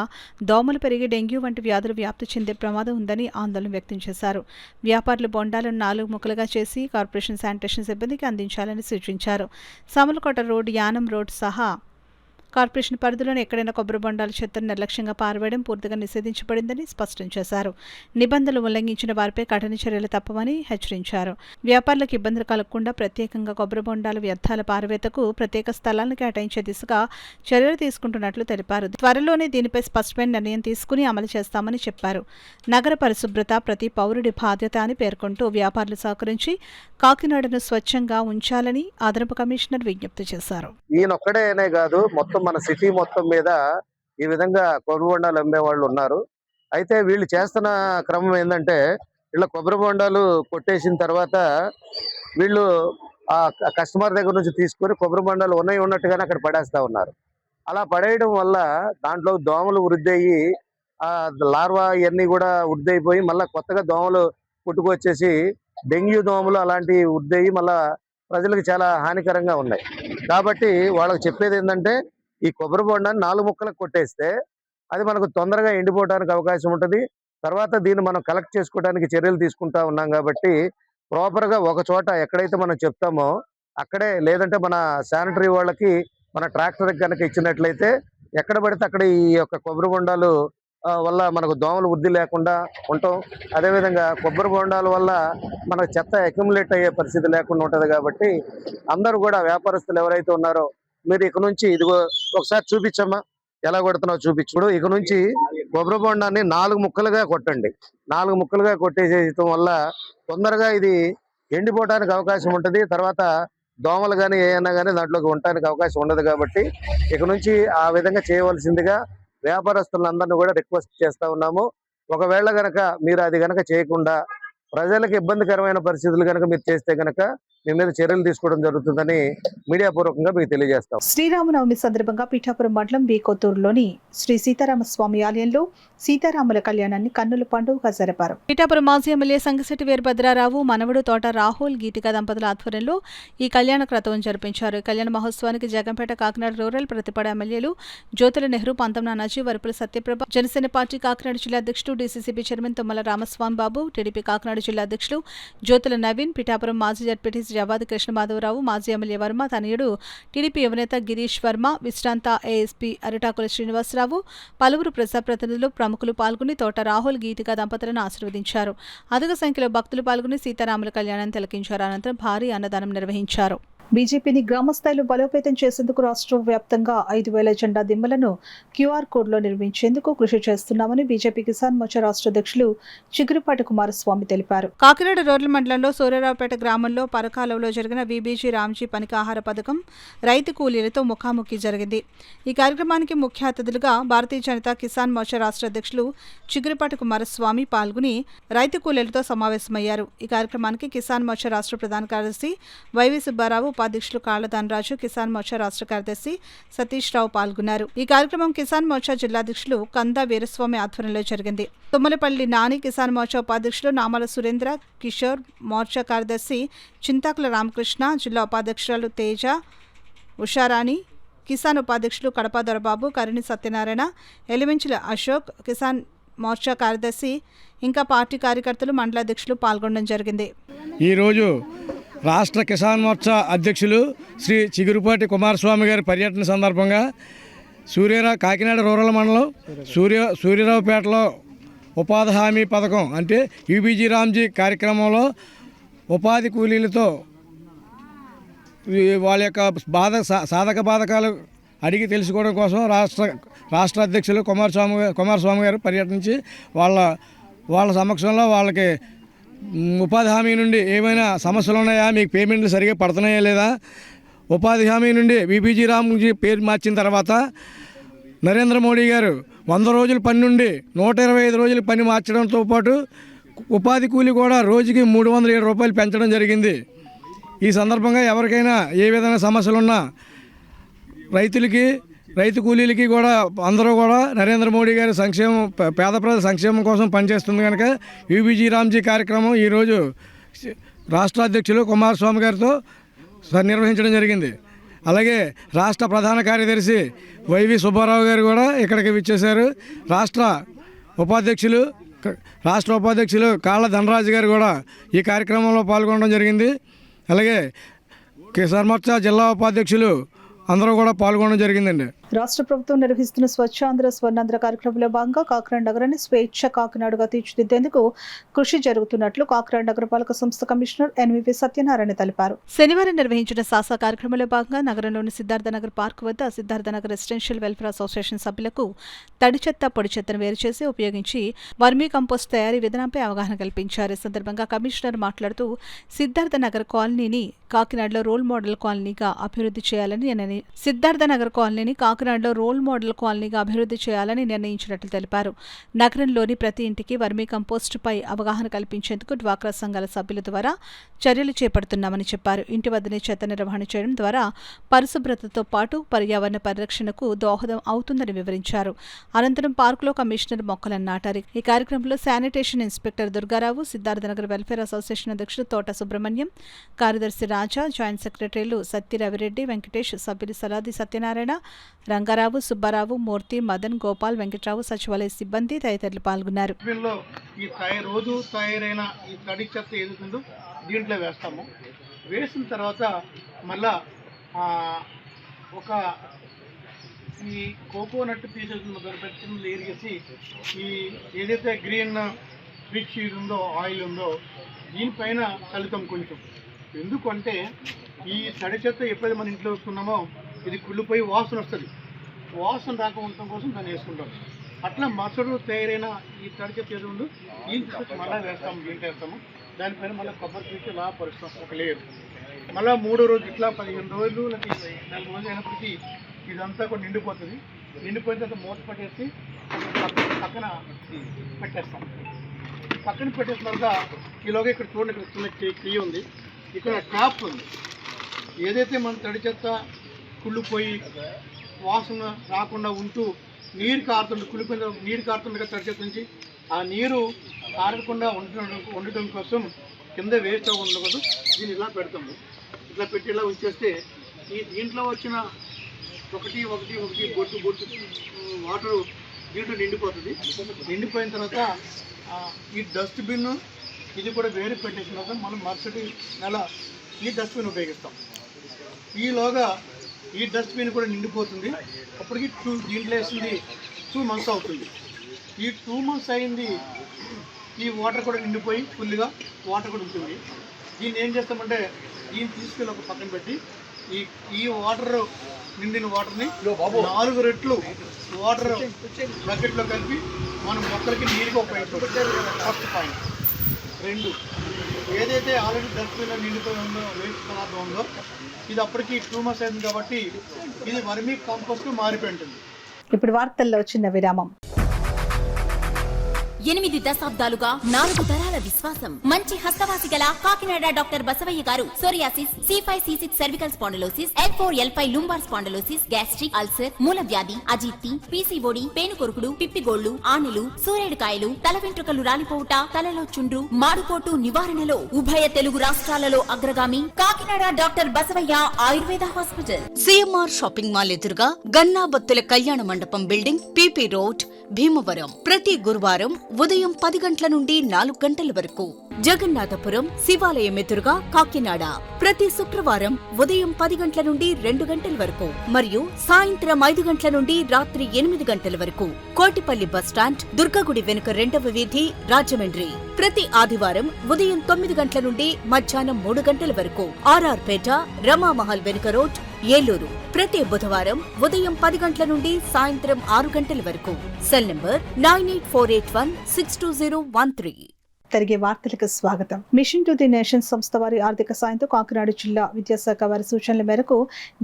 దోమలు పెరిగి డెంగ్యూ వంటి వ్యాధులు వ్యాప్తి చెందే ప్రమాదం ఉందని ఆందోళన వ్యక్తం చేశారు. వ్యాపారులు బొండాలను 4 ముక్కలుగా చేసి కార్పొరేషన్ శానిటేషన్ సిబ్బందికి అందించాలని సూచించారు. సామలకోట రోడ్, యానం రోడ్ సహా కార్పొరేషన్ పరిధిలోని ఎక్కడైనా కొబ్బరి బొండాల చెత్తను నిర్లక్ష్యంగా పారవేయడం పూర్తిగా నిషేధించబడిందని స్పష్టం చేశారు. నిబంధనలు ఉల్లంఘించిన వారిపై కఠిన చర్యలు తప్పవని హెచ్చరించారు. వ్యాపారులకు ఇబ్బందులు కలగకుండా ప్రత్యేకంగా కొబ్బరి బొండాల వ్యర్థాల పారవేతకు ప్రత్యేక స్థలాలను కేటాయించే దిశగా చర్యలు తీసుకుంటున్నట్లు తెలిపారు. త్వరలోనే దీనిపై స్పష్టమైన నిర్ణయం తీసుకుని అమలు చేస్తామని చెప్పారు. నగర పరిశుభ్రత ప్రతి పౌరుడి బాధ్యత అని పేర్కొంటూ వ్యాపారులు సహకరించి కాకినాడను స్వచ్ఛంగా ఉంచాలని అదనపు కమిషనర్ విజ్ఞప్తి చేశారు. ఈయనొక్కడేనే కాదు, మొత్తం మన సిటీ మొత్తం మీద ఈ విధంగా కొబ్బరి బొండాలు అమ్మే వాళ్ళు ఉన్నారు. అయితే వీళ్ళు చేస్తున్న క్రమం ఏంటంటే, వీళ్ళ కొబ్బరి బొండాలు కొట్టేసిన తర్వాత వీళ్ళు ఆ కస్టమర్ దగ్గర నుంచి తీసుకొని కొబ్బరి బొండాలు ఉన్నట్టుగానే అక్కడ పడేస్తా ఉన్నారు. అలా పడేయడం వల్ల దాంట్లో దోమలు వృద్ధి అయ్యి ఆ లార్వా ఇవన్నీ కూడా వృద్ధి అయిపోయి మళ్ళీ కొత్తగా దోమలు పుట్టుకొచ్చేసి డెంగ్యూ దోమలు అలాంటివి వృద్ధి అయ్యి మళ్ళా ప్రజలకు చాలా హానికరంగా ఉన్నాయి. కాబట్టి వాళ్ళకి చెప్పేది ఏంటంటే, ఈ కొబ్బరి బొండాన్ని 4 ముక్కలకు కొట్టేస్తే అది మనకు తొందరగా ఎండిపోవడానికి అవకాశం ఉంటుంది. తర్వాత దీన్ని మనం కలెక్ట్ చేసుకోవడానికి చర్యలు తీసుకుంటా ఉన్నాం. కాబట్టి ప్రాపర్గా ఒక చోట ఎక్కడైతే మనం చెప్తామో అక్కడే, లేదంటే మన శానిటరీ వాళ్ళకి మన ట్రాక్టర్కి కనుక ఇచ్చినట్లయితే ఎక్కడ పడితే అక్కడ ఈ యొక్క కొబ్బరి బొండాలు వల్ల మనకు దోమలు వృద్ధి లేకుండా ఉంటాం. అదేవిధంగా కొబ్బరి బొండాల వల్ల మనకు చెత్త అక్యుములేట్ అయ్యే పరిస్థితి లేకుండా ఉంటుంది. కాబట్టి అందరూ కూడా వ్యాపారస్తులు ఎవరైతే ఉన్నారో మీరు ఇక నుంచి ఇదిగో ఒకసారి చూపించమ్మా, ఎలా కొడుతున్నావు చూపించుడు. ఇక నుంచి కొబ్బరి బొండాన్ని 4 ముక్కలుగా కొట్టండి. 4 ముక్కలుగా కొట్టేసేయటం వల్ల తొందరగా ఇది ఎండిపోవడానికి అవకాశం ఉంటుంది. తర్వాత దోమలు కానీ ఏమైనా కానీ దాంట్లోకి ఉండడానికి అవకాశం ఉండదు. కాబట్టి ఇక నుంచి ఆ విధంగా చేయవలసిందిగా వ్యాపారస్తులందరినీ కూడా రిక్వెస్ట్ చేస్తా ఉన్నాము. ఒకవేళ గనక మీరు అది గనక చేయకుండా ప్రజలకు ఇబ్బందికరమైన పరిస్థితులు కనుక మీరు చేస్తే గనక మీ మీద చర్యలు తీసుకోవడం జరుగుతుందని మీడియా పూర్వకంగా మీకు తెలియజేస్తాం. శ్రీరామనవమి సందర్భంగా పిఠాపురం మండలం బి కొత్తూరులోని శ్రీ సీతారామస్వామి ఆలయంలో సీతారాముల కళ్యాణాన్ని కన్నుల పండుగగా జరిపారు. పిఠాపురం మాజీ ఎమ్మెల్యే సంగశెట్టి వీరభద్రారావు మనవడు తోట రాహుల్ గీతిక దంపతుల ఆధ్వర్యంలో ఈ కళ్యాణ క్రతువును జరిపించారు. ఈ కళ్యాణ మహోత్సవానికి జగంపేట, కాకినాడ రూరల్, ప్రతిపాడు ఎమ్మెల్యేలు జ్యోతుల నెహ్రూ, పంతం నానాజీ, వరపుల సత్యప్రభ, జనసేన పార్టీ కాకినాడ జిల్లా అధ్యక్షుడు డీసీసీబీ చైర్మన్ తుమ్మల రామస్వామి బాబు, టీడీపీ కాకినాడ జిల్లా అధ్యక్షులు జ్యోతుల నవీన్, పిఠాపురం మాజీ జడ్పీటీసీ జవాది కృష్ణమాధవరావు, మాజీ ఎమ్మెల్యే వర్మ తనయుడు టీడీపీ యువనేత గిరీష్ వర్మ, విశ్రాంత ఏఎస్పీ అరిటాకుల శ్రీనివాసరావు, పలువురు ప్రజాప్రతినిధులు, ప్రముఖులు పాల్గొని తోట రాహుల్ గీతిక దంపతులను ఆశీర్వదించారు. అధిక సంఖ్యలో భక్తులు పాల్గొని సీతారాముల కళ్యాణాన్ని తిలకించారు. అనంతరం భారీ అన్నదానం నిర్వహించారు. బీజేపీని గ్రామస్థాయిలో బలోపేతం చేసేందుకు రాష్ట్ర వ్యాప్తంగా 5,000 జెండా దిమ్మలను క్యూఆర్ కోడ్లో నిర్మించేందుకు కృషి చేస్తున్నామని బీజేపీ కిసాన్ మోర్చా రాష్ట్ర అధ్యక్షులు చిగురుపాటి కుమారస్వామి తెలిపారు. కాకినాడ రూరల్ మండలంలో సూర్యరావుపేట గ్రామంలో పరకాలలో జరిగిన వీబీజీ రామ్జీ పనికి ఆహార పథకం రైతు కూలీలతో ముఖాముఖి జరిగింది. ఈ కార్యక్రమానికి ముఖ్య అతిథులుగా భారతీయ జనతా కిసాన్ మోర్చా రాష్ట్ర అధ్యక్షులు చిగురుపాటి కుమారస్వామి పాల్గొని రైతు కూలీలతో సమావేశమయ్యారు. ఈ కార్యక్రమానికి కిసాన్ మోర్చా రాష్ట్ర ప్రధాన కార్యదర్శి వైవి సుబ్బారావు, ఉపాధ్యక్షులు కాళ్ల ధనరాజు, కిసాన్ మోర్చా రాష్ట్ర కార్యదర్శి సతీష్ రావు పాల్గొన్నారు. ఈ కార్యక్రమం కిసాన్ మోర్చా జిల్లాధ్యక్షులు కందా వీరస్వామి ఆధ్వర్యంలో జరిగింది. తుమ్మలపల్లి నాని, కిసాన్ మోర్చా ఉపాధ్యక్షులు నామాల సురేంద్ర కిషోర్, మోర్చా కార్యదర్శి చింతాకుల రామకృష్ణ, జిల్లా ఉపాధ్యక్షురాలు తేజ, ఉషారాణి, కిసాన్ ఉపాధ్యక్షులు కడప దొరబాబు, కరిణి సత్యనారాయణ, ఎలిమెంచుల అశోక్, కిసాన్ మోర్చా కార్యదర్శి ఇంకా పార్టీ కార్యకర్తలు, మండలాధ్యక్షులు పాల్గొనడం జరిగింది. ఈరోజు రాష్ట్ర కిసాన్ మోర్చా అధ్యక్షులు శ్రీ చిగురుపాటి కుమారస్వామి గారి పర్యటన సందర్భంగా కాకినాడ రూరల్ మండలం సూర్యరావుపేటలో ఉపాధి హామీ పథకం అంటే యూబీజీ రామ్జీ కార్యక్రమంలో ఉపాధి కూలీలతో వాళ్ళ యొక్క సాధక బాధకాలు అడిగి తెలుసుకోవడం కోసం రాష్ట్ర అధ్యక్షులు కుమారస్వామి గారు పర్యటించి వాళ్ళ సమక్షంలో వాళ్ళకి ఉపాధి హామీ నుండి ఏమైనా సమస్యలు ఉన్నాయా, మీకు పేమెంట్లు సరిగా పడుతున్నాయా లేదా, ఉపాధి హామీ నుండి వీబీజీ రామ్జీ పేరు మార్చిన తర్వాత నరేంద్ర మోడీ గారు 100 రోజుల పని నుండి 125 రోజుల పని మార్చడంతో పాటు ఉపాధి కూలి కూడా రోజుకి 307 రూపాయలు పెంచడం జరిగింది. ఈ సందర్భంగా ఎవరికైనా ఏ విధమైన సమస్యలున్నా రైతు కూలీలకి కూడా అందరూ కూడా నరేంద్ర మోడీ గారి పేద ప్రజల సంక్షేమం కోసం పనిచేస్తుంది కనుక యూబీజీ రామ్జీ కార్యక్రమం ఈరోజు రాష్ట్ర అధ్యక్షులు కుమారస్వామి గారితో నిర్వహించడం జరిగింది. అలాగే రాష్ట్ర ప్రధాన కార్యదర్శి వైవి సుబ్బారావు గారు కూడా ఇక్కడికి విచ్చేశారు. రాష్ట్ర ఉపాధ్యక్షులు కాళ్ల ధనరాజు గారు కూడా ఈ కార్యక్రమంలో పాల్గొనడం జరిగింది. అలాగే కిసాన్ మోర్చా జిల్లా ఉపాధ్యక్షులు అందరూ కూడా పాల్గొనడం జరిగిందండి. రాష్ట్ర ప్రభుత్వం నిర్వహిస్తున్న స్వచ్ఛాంధ్ర స్వర్ణాంధ్ర కార్యక్రమంలో భాగంగా కాకినాడ నగరాన్ని స్వేచ్ఛ కాకినాడగా తీర్చిదిద్దేందుకు కృషి జరుగుతున్నట్లు కాకినాడ నగరపాలక సంస్థ కమిషనర్ ఎన్వివి సత్యనారాయణ తెలిపారు. శనివారం నిర్వహించిన సాసా కార్యక్రమంలో భాగంగా నగరంలోని సిద్ధార్థనగర్ పార్క్ వద్ద సిద్ధార్థనగర్ రెసిడెన్షియల్ వెల్ఫేర్ అసోసియేషన్ సభ్యులకు తడి చెత్త, పొడి చెత్తను వేరు చేసి ఉపయోగించి వర్మీ కంపోస్ట్ తయారీ విధానంపై అవగాహన కల్పించారు. ఈ సందర్భంగా కమిషనర్ మాట్లాడుతూ సిద్ధార్థనగర్ కాలనీని కాకినాడలో రోల్ మోడల్ కాలనీగా అభివృద్ధి చేయాలని నిర్ణయించినట్లు తెలిపారు. నగరంలోని ప్రతి ఇంటికి వర్మీ కంపోస్ట్ పై అవగాహన కల్పించేందుకు డ్వాక్రా సంఘాల సభ్యుల ద్వారా చర్యలు చేపడుతున్నామని చెప్పారు. ఇంటి వద్దనే చెత్త నిర్వహణ చేయడం ద్వారా పరిశుభ్రతతో పాటు పర్యావరణ పరిరక్షణకు దోహదం అవుతుందని వివరించారు. అనంతరం పార్కులో కమిషనర్ మొక్కలను నాటారు. ఈ కార్యక్రమంలో sanitation inspector Durgarao, Siddharthnagar welfare association అధ్యక్షుడు తోట సుబ్రహ్మణ్యం, కార్యదర్శి రాజా, జాయింట్ సెక్రటరీలు సత్తి రవిరెడ్డి, వెంకటేష్, సభ్యులు సలాది సత్యనారాయణ, రంగారావు, సుబ్బారావు, మూర్తి, మదన్, గోపాల్, వెంకట్రావు, సచివాలయ సిబ్బంది తదితరులు పాల్గొన్నారు. ఈ రోజు తయారైన ఈ తడి చెత్త ఏదైతుందో దీంట్లో వేస్తాము. వేసిన తర్వాత మళ్ళా ఈ కోకోనట్ పీసెస్ మొదలుపెట్టిన లేర్ చేసి ఈ ఏదైతే గ్రీన్ ఫిష్ ఉందో, ఆయిల్ ఉందో దీనిపైన చల్లుతాం కొంచెం. ఎందుకంటే ఈ తడి చెత్త ఎప్పుడైతే మన ఇంట్లో వేసుకున్నామో ఇది కుళ్ళిపోయి వాసన వస్తుంది. వాసన రాకుండా కోసం దాన్ని వేసుకుంటాం. అట్లా మసడు తయారైన ఈ తడి చెత్త ఏదో ఉందో దీన్ని తీసుకొచ్చి మళ్ళీ వేస్తాము. దీంట్లో వేస్తాము. దానిపైన మళ్ళీ కొబ్బరి పీచు ఇలా పరుస్తాం ఒక లేయర్. మళ్ళీ 3వ రోజు ఇట్లా 15 రోజులు 4 రోజులు అయినప్పటికీ ఇదంతా కూడా నిండిపోతుంది. నిండిపోయిన తర్వాత మూత పట్టేసి పక్కన పెట్టేస్తాం. పక్కన పెట్టేసిన తర్వాత ఈలోగా ఇక్కడ చూడండి, ఇక్కడ చిన్న చెయ్యి ఉంది. ఇక్కడ ట్యాప్ ఉంది. ఏదైతే మన తడి చెత్త కుళ్ళిపోయి వాసన రాకుండా ఉంటూ నీరు కారుతుంది, కుళ్ళిపోయిన నీరు కారుతుండగా తడి చెత్త నుంచి ఆ నీరు కారకుండా ఉండటం కోసం కింద వేస్ట్ ఉండకూడదు. దీన్ని ఇలా పెడతాము. ఇట్లా పెట్టి ఇలా ఉంచేస్తే దీంట్లో వచ్చిన ఒకటి బొట్టు వాటర్ దీంట్లో నిండిపోతుంది. నిండిపోయిన తర్వాత ఈ డస్ట్బిన్ ఇది కూడా వేరే పెట్టేసిన తర్వాత మనం మరుసటి నెల ఈ డస్ట్బిన్ ఉపయోగిస్తాం. ఈలోగా ఈ డస్ట్బిన్ కూడా నిండిపోతుంది. అప్పటికి దీంట్లో వేసింది 2 months అవుతుంది. ఈ 2 months అయింది ఈ వాటర్ కూడా నిండిపోయి ఫుల్గా వాటర్ కూడా ఉంటుంది. దీన్ని ఏం చేస్తామంటే దీన్ని తీసుకెళ్ళి ఒక పక్కన పెట్టి ఈ వాటర్ నిండిన వాటర్ని 4 రెట్లు వాటర్ బకెట్లో కలిపి మనం మొక్కలకి నీరుగా ఉపయోగిస్తాం. First point. 2, ఏదైతే ఆల్రెడీ డస్ట్బిన్లో నిండిపోయి ఉందో వేస్ట్ పదార్థం ఉందో ఇది అప్పటికి 2 months అయింది కాబట్టి ఇది వర్మీ కాంపోస్ట్ మారిపోయి ఉంటుంది. ఇప్పుడు వార్తల్లో చిన్న విరామం. 8 దశాబ్దాలుగా 4 తరాల విశ్వాసం. మంచి హస్తవాసి గల కాకినాడ డాక్టర్ బసవయ్య గారు psoriasis, C5C6 cervical spondylosis, L4L5 lumbar spondylosis, gastric ulcer, మూల వ్యాధి, అజీర్తి, పీసీఓడి, పేనుకొరుకుడు, పిప్పిగోళ్లు, ఆనెలు, సూరేడుకాయలు, తల వెంట్రుకలు రాలిపోవుట, తలలో చుండ్రు, మాడుకోటు నివారణలో ఉభయ తెలుగు రాష్ట్రాలలో అగ్రగామి Kakinada doctor Basavayya Ayurveda hospital. CMR shopping mall ఎదురుగా గన్నాబత్తుల కళ్యాణ మండపం బిల్డింగ్, పీపీ రోడ్, భీమవరం. ప్రతి గురువారం ఉదయం 10 గంటల నుండి 4 గంటల వరకు. జగన్నాథపురం శివాలయం ఎదురుగా కాకినాడ. ప్రతి శుక్రవారం ఉదయం 10 గంటల నుండి 2 గంటల వరకు మరియు సాయంత్రం 5 గంటల నుండి రాత్రి 8 గంటల వరకు. కోటిపల్లి బస్టాండ్, దుర్గగుడి వెనుక 2వ వీధి, రాజమండ్రి. ప్రతి ఆదివారం ఉదయం 9 గంటల నుండి మధ్యాహ్నం 3 గంటల వరకు. ఆర్ఆర్ పేట, రమామహల్ వెనుక రోడ్, ఏలూరు. ప్రతి బుధవారం ఉదయం 10 గంటల నుండి సాయంత్రం 6 గంటల వరకు. Cell number 9848162013. తిరిగి వార్తలకు స్వాగతం. మిషన్ టు ది నేషన్ సంస్థ వారి ఆర్థిక సాయంతో కాకినాడ జిల్లా విద్యాశాఖ వారి సూచనల మేరకు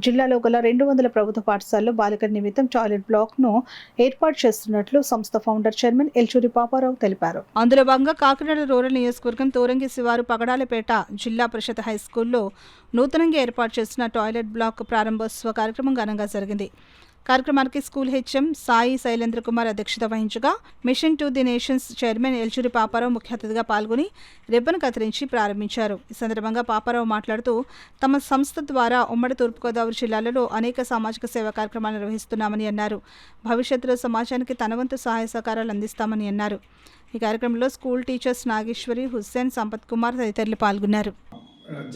జిల్లాలో గల 200 ప్రభుత్వ పాఠశాలలో బాలికల నిమిత్తం టాయిలెట్ బ్లాక్ ను ఏర్పాటు చేస్తున్నట్లు సంస్థ ఫౌండర్ చైర్మన్ ఎల్చూరి పాపారావు తెలిపారు. అందులో భాగంగా కాకినాడ రూరల్ నియోజకవర్గం తోరంగి శివారు పగడాలపేట జిల్లా పరిషత్ హైస్కూల్లో నూతనంగా ఏర్పాటు చేసిన టాయిలెట్ బ్లాక్ ప్రారంభోత్సవ కార్యక్రమం ఘనంగా జరిగింది. కార్యక్రమానికి స్కూల్ హెచ్ఎం సాయి శైలేంద్ర కుమార్ అధ్యక్షత వహించగా mission to the nations chairman Elchuri Paparao ముఖ్య అతిథిగా పాల్గొని రిబ్బన్ కత్తిరించి ప్రారంభించారు. ఈ సందర్భంగా పాపారావు మాట్లాడుతూ తమ సంస్థ ద్వారా ఉమ్మడి తూర్పుగోదావరి జిల్లాలలో అనేక సామాజిక సేవా కార్యక్రమాలు నిర్వహిస్తున్నామని అన్నారు. భవిష్యత్తులో సమాజానికి తన వంతు సహాయ సహకారాలు అందిస్తామని అన్నారు. ఈ కార్యక్రమంలో స్కూల్ టీచర్స్ నాగేశ్వరి, హుస్సేన్, సంపత్ కుమార్ తదితరులు పాల్గొన్నారు.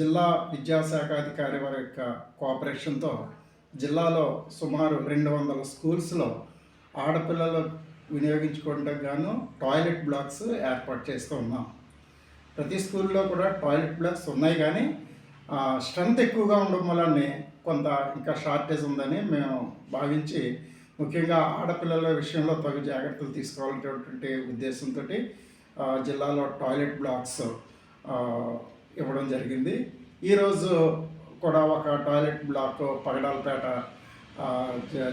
జిల్లా విద్యాశాఖ అధికారి వారి యొక్క కోఆపరేషన్తో జిల్లాలో సుమారు 200 స్కూల్స్లో ఆడపిల్లలు వినియోగించుకోవడానికి గాను టాయిలెట్ బ్లాక్స్ ఏర్పాటు చేస్తూ ఉన్నాం. ప్రతి స్కూల్లో కూడా టాయిలెట్ బ్లాక్స్ ఉన్నాయి, కానీ స్ట్రెంత్ ఎక్కువగా ఉండడం వల్లనే కొంత ఇంకా షార్టేజ్ ఉందని మేము భావించి ముఖ్యంగా ఆడపిల్లల విషయంలో తగు జాగ్రత్తలు తీసుకోవాలనేటువంటి ఉద్దేశంతో జిల్లాలో టాయిలెట్ బ్లాక్స్ ఇవ్వడం జరిగింది. ఈరోజు కూడా ఒక టాయిలెట్ బ్లాక్ పగడాలపేట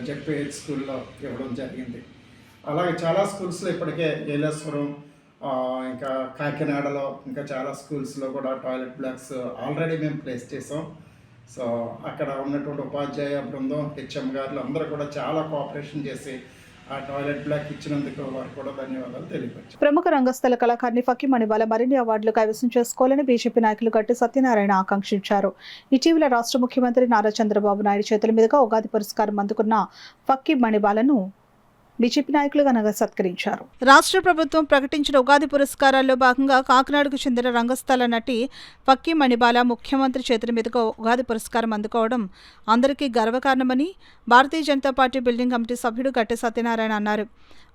జెడ్పీహెచ్ స్కూల్లో ఇవ్వడం జరిగింది. అలాగే చాలా స్కూల్స్లో ఇప్పటికే ఏలేశ్వరం, ఇంకా కాకినాడలో ఇంకా చాలా స్కూల్స్లో కూడా టాయిలెట్ బ్లాక్స్ ఆల్రెడీ మేము ప్లేస్ చేసాం. సో అక్కడ ఉన్నటువంటి ఉపాధ్యాయ బృందం, హెచ్ఎం గారులు అందరూ కూడా చాలా కోఆపరేషన్ చేసి ఆ టాయిలెట్ బ్లాక్ ఇచ్చినందుకు వారికి కూడా ధన్యవాదాలు తెలియపరిచారు. ప్రముఖ రంగస్థల కళాకారిణి ఫకీ మణిబాల మరిన్ని అవార్డులు కైవసం చేసుకోవాలని బీజేపీ నాయకులు గట్టి సత్యనారాయణ ఆకాంక్షించారు. ఇటీవల రాష్ట్ర ముఖ్యమంత్రి నారా చంద్రబాబు నాయుడు చేతుల మీదుగా ఉగాది పురస్కారం అందుకున్న ఫకీ మణిబాలను బీజేపీ నాయకులు ఘనంగా సత్కరించారు. రాష్ట్ర ప్రభుత్వం ప్రకటించిన ఉగాది పురస్కారాల్లో భాగంగా కాకినాడకు చెందిన రంగస్థల నటి ఫకీ మణిబాల ముఖ్యమంత్రి చేతుల మీదుగా ఉగాది పురస్కారం అందుకోవడం అందరికీ గర్వకారణమని Bharatiya Janata party building committee సభ్యుడు గట్టి సత్యనారాయణ అన్నారు.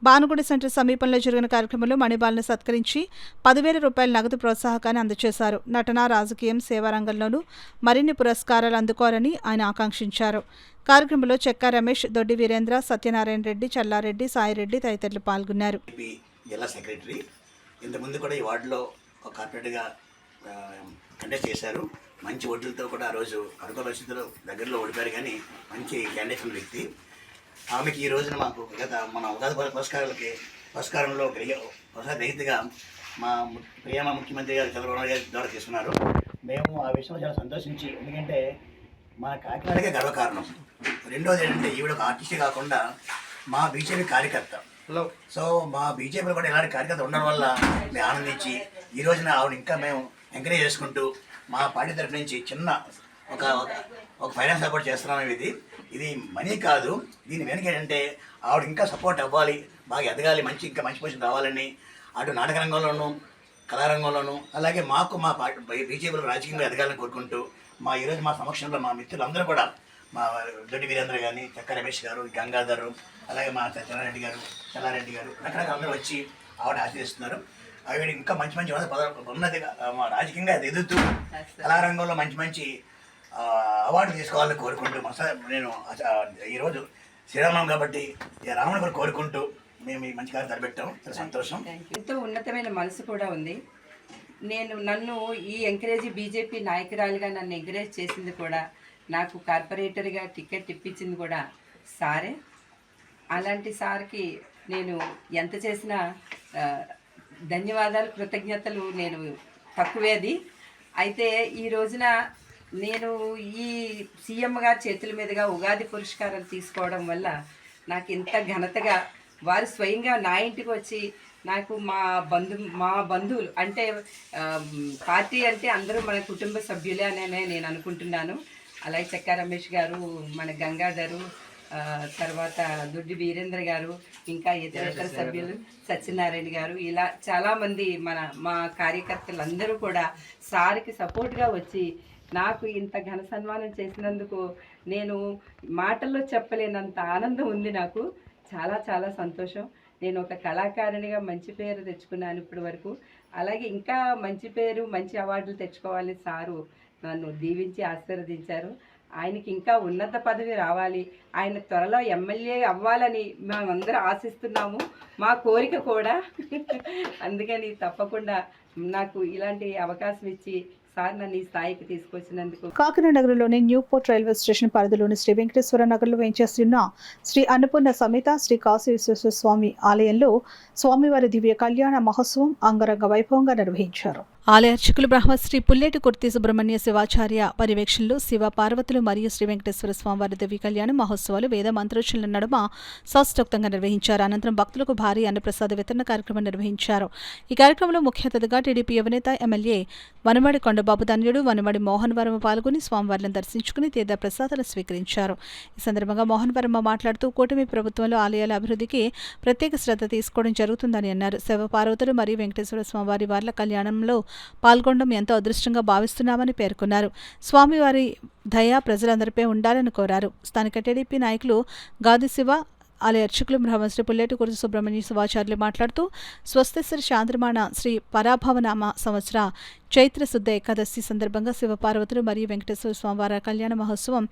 భానుగుడి సెంటర్ సమీపంలో జరిగిన కార్యక్రమంలో మణిబాలను సత్కరించి 10,000 రూపాయల నగదు ప్రోత్సాహకాన్ని అందజేశారు. నటన, రాజకీయం, సేవారంగంలోనూ మరిన్ని పురస్కారాలు అందుకోవాలని ఆయన ఆకాంక్షించారు. కార్యక్రమంలో చెక్కా రమేష్, దొడ్డి వీరేంద్ర, సత్యనారాయణ రెడ్డి, చల్లారెడ్డి, సాయిరెడ్డి తదితరులు పాల్గొన్నారు. జిల్లా సెక్రటరీ ఇంతకుముందు కూడా ఈ వార్డులో ఒక కార్పొరేట్గా కంటెస్ట్ చేశారు. మంచి ఓట్లతో కూడా ఆ రోజు అనుకూల పరిస్థితుల్లో దగ్గరలో ఓడిపారు, కానీ మంచి క్యాండిడేట్ ఉన్న వ్యక్తి. ఆమెకి ఈ రోజున మాకు మన ఉగాది పురస్కారంలో గ్రహీతగా మా ప్రియమ ముఖ్యమంత్రి గారు చంద్రబాబు నాయుడు గారి ద్వారా తీసుకున్నారు. మేము ఆ విషయంలో చాలా సంతోషించి, ఎందుకంటే మన కాకినాడకే గర్వకారణం. రెండోది ఏంటంటే ఈవిడ ఒక ఆర్టిస్టే కాకుండా మా బీజేపీ కార్యకర్త. సో మా బీజేపీలో కూడా ఇలాంటి కార్యకర్త ఉండడం వల్ల మేము ఆనందించి ఈ రోజున ఆవిడ ఇంకా మేము ఎంకరేజ్ చేసుకుంటూ మా పార్టీ తరఫు నుంచి చిన్న ఒక ఫైనాన్స్ సపోర్ట్ చేస్తున్నాం. ఇది మనీ కాదు, దీని వెనుక ఏంటంటే ఆవిడ ఇంకా సపోర్ట్ అవ్వాలి, బాగా ఎదగాలి, ఇంకా మంచి పొజిషన్ రావాలని అటు నాటక రంగంలోనూ కళారంగంలోనూ అలాగే మాకు మా బీజేపీలో రాజకీయంగా ఎదగాలని కోరుకుంటూ ఈరోజు మా సమక్షంలో మా మిత్రులందరూ కూడా మా దొడ్డి వీరేంద్ర కానీ, చెక్క రమేష్ గారు, గంగాధర్, అలాగే మా చెల్లారెడ్డి గారు రకరకాల అందరూ వచ్చి ఆవిడ ఆశీర్వదిస్తున్నారు. ఆవిడ ఇంకా మంచి ఉన్నది రాజకీయంగా ఎదుగుతూ కళారంగంలో మంచి అవార్డులు తీసుకోవాలని కోరుకుంటూ నేను ఈరోజు శ్రీరామం కాబట్టి రాముని కూడా కోరుకుంటూ మేము ఈ మంచి కార్యం తలపెట్టాము. చాలా సంతోషం. ఎంతో ఉన్నతమైన మనసు కూడా ఉంది. నన్ను ఈ ఎంకరేజ్ బీజేపీ నాయకురాలుగా నన్ను ఎంకరేజ్ చేసింది కూడా, నాకు కార్పొరేటర్గా టికెట్ ఇప్పించింది కూడా సారే. అలాంటి సార్కి నేను ఎంత చేసినా ధన్యవాదాలు, కృతజ్ఞతలు నేను తక్కువేది. అయితే ఈ రోజున నేను ఈ సీఎం గారి చేతుల మీదుగా ఉగాది పురస్కారం తీసుకోవడం వల్ల నాకు ఇంత ఘనతగా వారు స్వయంగా నా ఇంటికి వచ్చి నాకు మా బంధువులు అంటే పార్టీ అంటే అందరూ మన కుటుంబ సభ్యులే అనే నేను అనుకుంటున్నాను. అలాగే చెక్క రమేష్ గారు, మన గంగాధరు, తర్వాత దొడ్డి వీరేంద్ర గారు, ఇంకా ఇతర సభ్యులు సత్యనారాయణ గారు, ఇలా చాలామంది మా కార్యకర్తలందరూ కూడా సార్కి సపోర్ట్గా వచ్చి నాకు ఇంత ఘన సన్మానం చేసినందుకు నేను మాటల్లో చెప్పలేనంత ఆనందం ఉంది. నాకు చాలా చాలా సంతోషం. నేను ఒక కళాకారునిగా మంచి పేరు తెచ్చుకున్నాను ఇప్పటి వరకు. అలాగే ఇంకా మంచి పేరు, మంచి అవార్డులు తెచ్చుకోవాలని సారు నన్ను దీవించి ఆశీర్వదించారు. ఆయనకి ఇంకా ఉన్నత పదవి రావాలి, ఆయన త్వరలో ఎమ్మెల్యే అవ్వాలని మేమందరూ ఆశిస్తున్నాము, మా కోరిక కూడా. అందుకని తప్పకుండా నాకు ఇలాంటి అవకాశం ఇచ్చి సార్ నన్ను ఈ స్థాయికి తీసుకొచ్చినందుకు. కాకినాడ నగరంలోని న్యూ పోర్ట్ రైల్వే స్టేషన్ పరిధిలోని శ్రీ వెంకటేశ్వర నగర్లో వేంచేస్తున్న శ్రీ అన్నపూర్ణ సమేత శ్రీ కాశీ విశ్వేశ్వర స్వామి ఆలయంలో స్వామివారి దివ్య కళ్యాణ మహోత్సవం అంగరంగ వైభవంగా నిర్వహించారు. ఆలయ అర్చకులు బ్రహ్మశ్రీ పుల్లేటి కుర్తి సుబ్రహ్మణ్య శివాచార్య పర్యవేక్షణలో శివ పార్వతులు మరియు శ్రీ వెంకటేశ్వర స్వామివారి దివ్య కళ్యాణ మహోత్సవాలు వేద మంత్రోచ్చరణల నడుమ శాస్త్రోక్తంగా నిర్వహించారు. అనంతరం భక్తులకు భారీ అన్నప్రసాద వితరణ కార్యక్రమం నిర్వహించారు. ఈ కార్యక్రమంలో ముఖ్య అతిథిగా టీడీపీ యువనేత ఎమ్మెల్యే వనమడి కొండబాబు ధన్యుడు, వనమడి మోహన్ వర్మ పాల్గొని స్వామివారిని దర్శించుకుని తీర్థ ప్రసాదాలు స్వీకరించారు. ఈ సందర్భంగా మోహన్ వర్మ మాట్లాడుతూ కూటమి ప్రభుత్వంలో ఆలయాల అభివృద్ధికి ప్రత్యేక శ్రద్ధ తీసుకోవడం జరుగుతుందని అన్నారు. శివ పార్వతులు మరియు వెంకటేశ్వర స్వామివారి వార్ల కళ్యాణంలో పాల్గొనడం ఎంతో అదృష్టంగా భావిస్తున్నామని పేర్కొన్నారు. స్వామివారి దయ ప్రజలందరిపై ఉండాలని కోరారు. స్థానిక టీడీపీ నాయకులు గాది శివ, ఆలయ అర్చకులు బ్రహ్మశ్రీ పుల్లేటి కుర్తి సుబ్రహ్మణ్య శివాచార్యులు మాట్లాడుతూ స్వస్తిశ్రీ చాంద్రమాణ శ్రీ పరాభవనామ సంవత్సర చైత్ర శుద్ధ ఏకాదశి సందర్భంగా శివపార్వతులు మరియు వెంకటేశ్వర స్వామివారి కళ్యాణ మహోత్సవం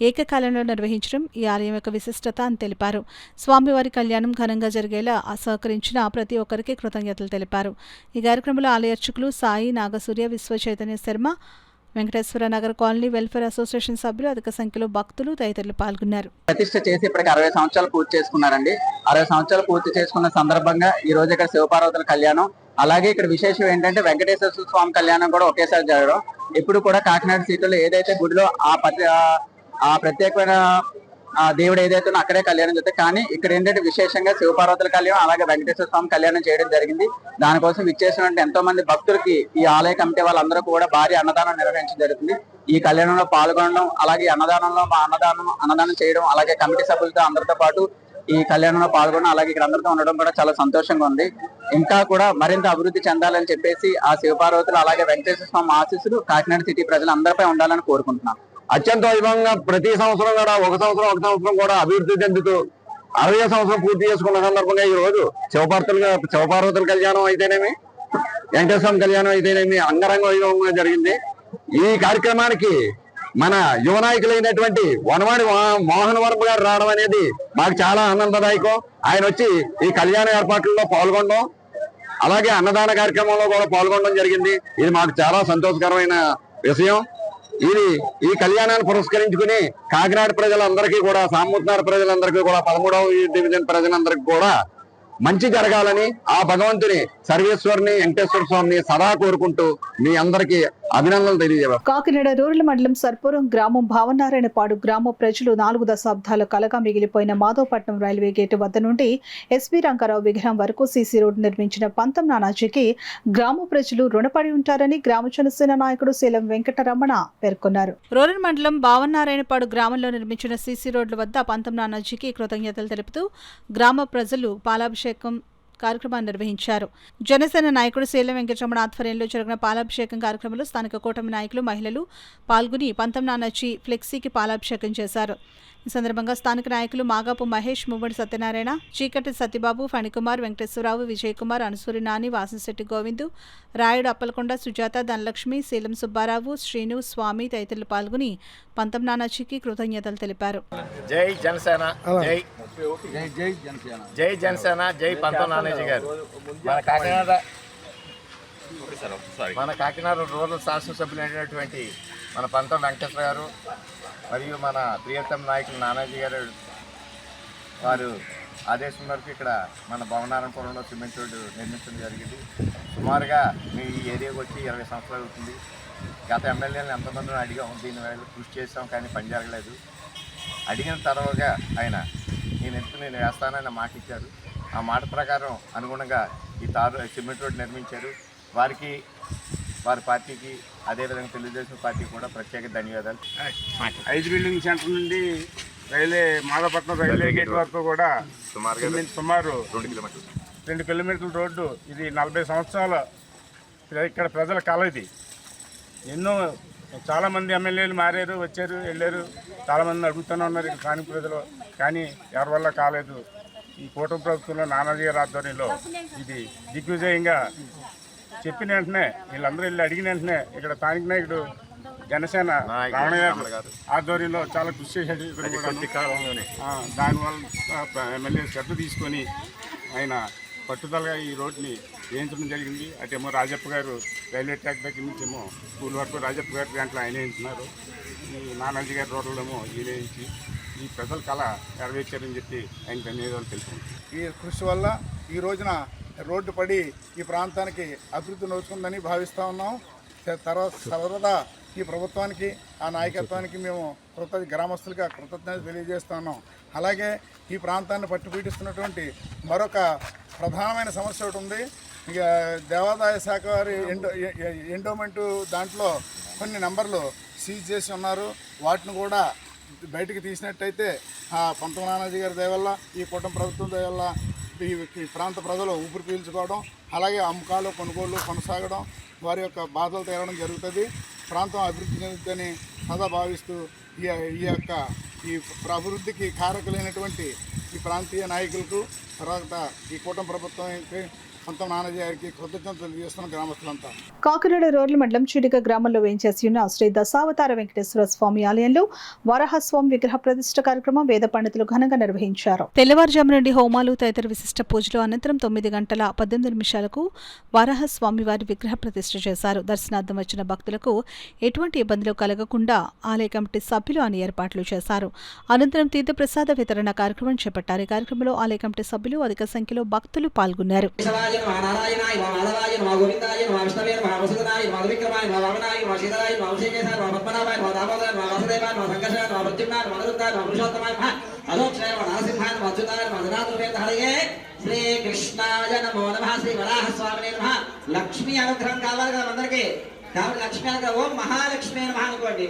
ఏకకాలంలో నిర్వహించడం ఈ ఆలయం యొక్క విశిష్టత అని తెలిపారు. స్వామివారి కళ్యాణం ఘనంగా జరిగేలా సహకరించిన ప్రతి ఒక్కరికి కృతజ్ఞతలు తెలిపారు. ఈ కార్యక్రమంలో ఆలయ అర్చకులు సాయి, నాగసూర్య, విశ్వ Chaitanya Sharma, Venkateswara Nagar colony welfare association సభ్యులు, అధిక సంఖ్యలో భక్తులు తదితరులు పాల్గొన్నారు. ప్రతిష్ఠ చేసి ఇప్పటికి 60 సంవత్సరాలు పూర్తి చేసుకున్నారండి. 60 సంవత్సరాలు పూర్తి చేసుకున్న సందర్భంగా ఈ రోజు ఇక్కడ శివపార్వతుల కళ్యాణం, అలాగే ఇక్కడ విశేషం ఏంటంటే వెంకటేశ్వర స్వామి కళ్యాణం కూడా ఒకేసారి జరగడం. ఇప్పుడు కూడా కాకినాడ సిటీలో ఏదైతే గుడిలో ఆ ప్రత్యేకమైన దేవుడు ఏదైతే అక్కడే కళ్యాణం జరుగుతుంది. కానీ ఇక్కడ ఏంటంటే విశేషంగా శివపార్వతుల కళ్యాణం అలాగే వెంకటేశ్వర స్వామి కళ్యాణం చేయడం జరిగింది. దానికోసం ఇచ్చేసినట్టు ఎంతో మంది భక్తులకి ఈ ఆలయ కమిటీ వాళ్ళందరూ కూడా భారీ అన్నదానం నిర్వహించడం జరుగుతుంది. ఈ కళ్యాణంలో పాల్గొనడం, అలాగే అన్నదానంలో అన్నదానం చేయడం, అలాగే కమిటీ సభ్యులతో అందరితో పాటు ఈ కళ్యాణంలో పాల్గొనడం, అలాగే ఇక్కడ అందరితో ఉండడం కూడా చాలా సంతోషంగా ఉంది. ఇంకా కూడా మరింత అభివృద్ధి చెందాలని చెప్పేసి ఆ శివపార్వతులు అలాగే వెంకటేశ్వర స్వామి ఆశీస్సులు కాకినాడ సిటీ ప్రజలందరిపై ఉండాలని కోరుకుంటున్నాం. అత్యంత వైభవంగా ప్రతి సంవత్సరం కూడా ఒక సంవత్సరం కూడా అభివృద్ధి చెందుతూ 60వ సంవత్సరం పూర్తి చేసుకున్న సందర్భంగా ఈ రోజు శివపార్వతుల కళ్యాణం అయితేనేమి, వెంకటేశ్వర కళ్యాణం అయితేనేమి అంగరంగ వైభవంగా జరిగింది. ఈ కార్యక్రమానికి మన యువ నాయకులైనటువంటి వనవాడి మోహన్ వర్మ గారు రావడం అనేది మాకు చాలా ఆనందదాయకం. ఆయన వచ్చి ఈ కళ్యాణ ఏర్పాట్లలో పాల్గొనడం, అలాగే అన్నదాన కార్యక్రమంలో కూడా పాల్గొనడం జరిగింది. ఇది మాకు చాలా సంతోషకరమైన విషయం. ఈ కళ్యాణాన్ని పురస్కరించుకుని కాకినాడ ప్రజలందరికీ కూడా, సామూర్తినగర్ ప్రజలందరికీ కూడా, 13వ డివిజన్ ప్రజలందరికీ కూడా మంచి జరగాలని ఆ భగవంతుని సర్వేశ్వరుని వెంకటేశ్వర స్వామిని సదా కోరుకుంటూ మీ అందరికీ అభినందనలు తెలియజేస్తారు. కాకినాడ రూరల్ మండలం సర్పురం గ్రామం భావనారాయణపాడు గ్రామ ప్రజలు 4 దశాబ్దాల కలగా మిగిలిపోయిన మాధవపట్నం రైల్వే గేటు వద్ద నుండి ఎస్వి రంగారావు విగ్రహం వరకు సీసీ రోడ్డు నిర్మించిన పంతం నానాజీకి గ్రామ ప్రజలు రుణపడి ఉంటారని గ్రామ జనసేన నాయకుడు శీలం వెంకటరమణ పేర్కొన్నారు. రూరల్ మండలం భావనారాయణపాడు గ్రామంలో నిర్మించిన సీసీ రోడ్ల వద్ద పంతం నానాజీకి కృతజ్ఞతలు తెలుపుతూ గ్రామ ప్రజలు పాలాభిషేకం కార్యక్రమాన్ని నిర్వహించారు. జనసేన నాయకుడు శీలం వెంకటరమణ ఆధ్వర్యంలో జరిగిన పాలాభిషేకం కార్యక్రమంలో స్థానిక కూటమి నాయకులు, మహిళలు పాల్గొని పంతం నానాజీ ఫ్లెక్సీకి పాలాభిషేకం చేశారు. ఈ సందర్భంగా స్థానిక నాయకులు మాగాపు మహేష్, మువ్వడి సత్యనారాయణ, చీకటి సత్యబాబు, ఫణికుమార్, వెంకటేశ్వరరావు, విజయకుమార్, అనుసూరి నాని, వాసంశెట్టి గోవిందు, రాయుడు అప్పలకొండ, సుజాత, ధనలక్ష్మి, శీలం సుబ్బారావు, శ్రీను, స్వామి తదితరులు పాల్గొని పంతం నానాజీకి కృతజ్ఞతలు తెలిపారు. జై జనసేన, జై జనసేన, జై పంతం నానాజీ గారు. మన కాకినాడ రూరల్ శాసనసభ్యులైనటువంటి మన పంతం వెంకటేశ్వర గారు మరియు మన ప్రియతమ నాయకులు నానాజీ గారు వారు ఆదేశం మేరకు ఇక్కడ మన భవనారాయణపురంలో సిమెంట్ రోడ్డు నిర్మించడం జరిగింది. సుమారుగా మీ ఈ ఏరియాకి వచ్చి 20 సంవత్సరాలు అవుతుంది. గత ఎమ్మెల్యేలను ఎంతమందిని అడిగాం, దీనివల్ల కృషి చేసాం, కానీ పని జరగలేదు. అడిగిన తర్వాత ఆయన నేను వేస్తానని మాట ఇచ్చారు. ఆ మాట ప్రకారం అనుగుణంగా ఈ సిమెంట్ రోడ్డు నిర్మించారు. వారికి, వారి పార్టీకి, అదేవిధంగా తెలుగుదేశం పార్టీకి కూడా ప్రత్యేక ధన్యవాదాలు. 5 బిల్డింగ్ సెంటర్ నుండి మాధవపట్నం రైల్వే గేట్ వరకు కూడా సుమారు 2 కిలోమీటర్ల రోడ్డు. ఇది 40 సంవత్సరాల ఇక్కడ ప్రజల కళ. ఇది చాలామంది ఎమ్మెల్యేలు మారారు, వచ్చారు, వెళ్ళారు. చాలామంది అడుగుతూనే ఉన్నారు ఇక్కడ స్థానిక ప్రజలు, కానీ ఎవరి వల్ల కాలేదు. ఈ కూటమి ప్రభుత్వంలో నానాజీ గారి ఆధ్వర్యంలో ఇది దిగ్విజయంగా చెప్పిన వెంటనే, వీళ్ళందరూ వెళ్ళి అడిగిన వెంటనే ఇక్కడ స్థానిక నాయకుడు జనసేన రావణయ్య ఆధ్వర్యంలో చాలా కృషి చేశాడు. దానివల్ల ఎమ్మెల్యే శ్రద్ధ తీసుకొని ఆయన పట్టుదలగా ఈ రోడ్ని వేయించడం జరిగింది. అటేమో రాజప్ప గారు రైల్వే ట్రాక్ దగ్గర నుంచి ఏమో స్కూల్ వరకు రాజప్ప గారి దాంట్లో ఆయన వేయించున్నారు. ఈ నానాజీ గారి రోడ్లలో ఈయన వేయించి ఈ ప్రజల కళ నెరవేర్చారని చెప్పి ఆయన ధన్యవాదాలు తెలుపుతుంది. ఈ కృషి వల్ల ఈ రోజున రోడ్డు పడి ఈ ప్రాంతానికి అభివృద్ధి నోచుకుందని భావిస్తూ ఉన్నాం. సర్వదా ఈ ప్రభుత్వానికి, ఆ నాయకత్వానికి మేము గ్రామస్తులుగా కృతజ్ఞత తెలియజేస్తూ ఉన్నాం. అలాగే ఈ ప్రాంతాన్ని పట్టుపీడిస్తున్నటువంటి మరొక ప్రధానమైన సమస్య ఒకటి ఉంది. ఇక దేవాదాయ శాఖ వారి ఎండోమెంటు దాంట్లో కొన్ని నెంబర్లు సీజ్ చేసి ఉన్నారు. వాటిని కూడా బయటకు తీసినట్టయితే పంతం నానాజీ గారి దయ వల్ల, ఈ కూటమి ప్రభుత్వం దయ వల్ల ఈ ప్రాంత ప్రజలు ఊపిరి పీల్చుకోవడం, అలాగే అమ్మకాలు, కొనుగోళ్లు కొనసాగడం, వారి యొక్క బాధలు తీరడం జరుగుతుంది. ప్రాంతం అభివృద్ధి చెందుతుందని సదా భావిస్తూ ఈ అభివృద్ధికి కారకులైనటువంటి ఈ ప్రాంతీయ నాయకులకు, తర్వాత ఈ కూటమి ప్రభుత్వానికి, పంతం నానాజీ గారికి కృతజ్ఞతలు తెలియజేస్తున్న గ్రామస్తులంతా. కాకినాడ రూరల్ మండలం చిడిక గ్రామంలో వేయించేసి ఉన్న శ్రీ దశావతార వెంకటేశ్వర స్వామి ఆలయంలో వరాహస్వామి విగ్రహ ప్రతిష్ఠ కార్యక్రమం వేద పండితులు ఘనంగా నిర్వహించారు. తెల్లవారుజాము నుండి హోమాలు తదితర విశిష్ట పూజలు అనంతరం 9:18 వరాహస్వామి వారి విగ్రహ ప్రతిష్ఠ చేశారు. దర్శనార్థం వచ్చిన భక్తులకు ఎటువంటి ఇబ్బందులు కలగకుండా ఆలయ కమిటీ సభ్యులు అన్ని ఏర్పాట్లు చేశారు. అనంతరం తీర్థప్రసాద వితరణ కార్యక్రమం చేపట్టారు. ఈ కార్యక్రమంలో ఆలయ కమిటీ సభ్యులు, అధిక సంఖ్యలో భక్తులు పాల్గొన్నారు. నారాయణాయ గోవిందాయ గోవిందాయ విష్ణవే వసుదనాయ విక్రమాయ వామనాయ శీతలాయ అభిషేకేశాయ పద్మనాభాయ దామోదరాయ వాసుదేవాయ సంకర్షాయ ప్రద్యుమ్నాయ మనురుద్ధాయ పురుషోత్తమాయ అదోక్షాయ నరసింహాయ అచ్యుతాయ జనార్దన హరయే శ్రీకృష్ణాయ నమో నమః. శ్రీ వరాహస్వామినే నమః. లక్ష్మీ అనుగ్రహం కావాలి కదా అందరికీ. కాబట్టి లక్ష్మీ అనుగ్రహం ఓం మహాలక్ష్మీ నమః అనుకోండి.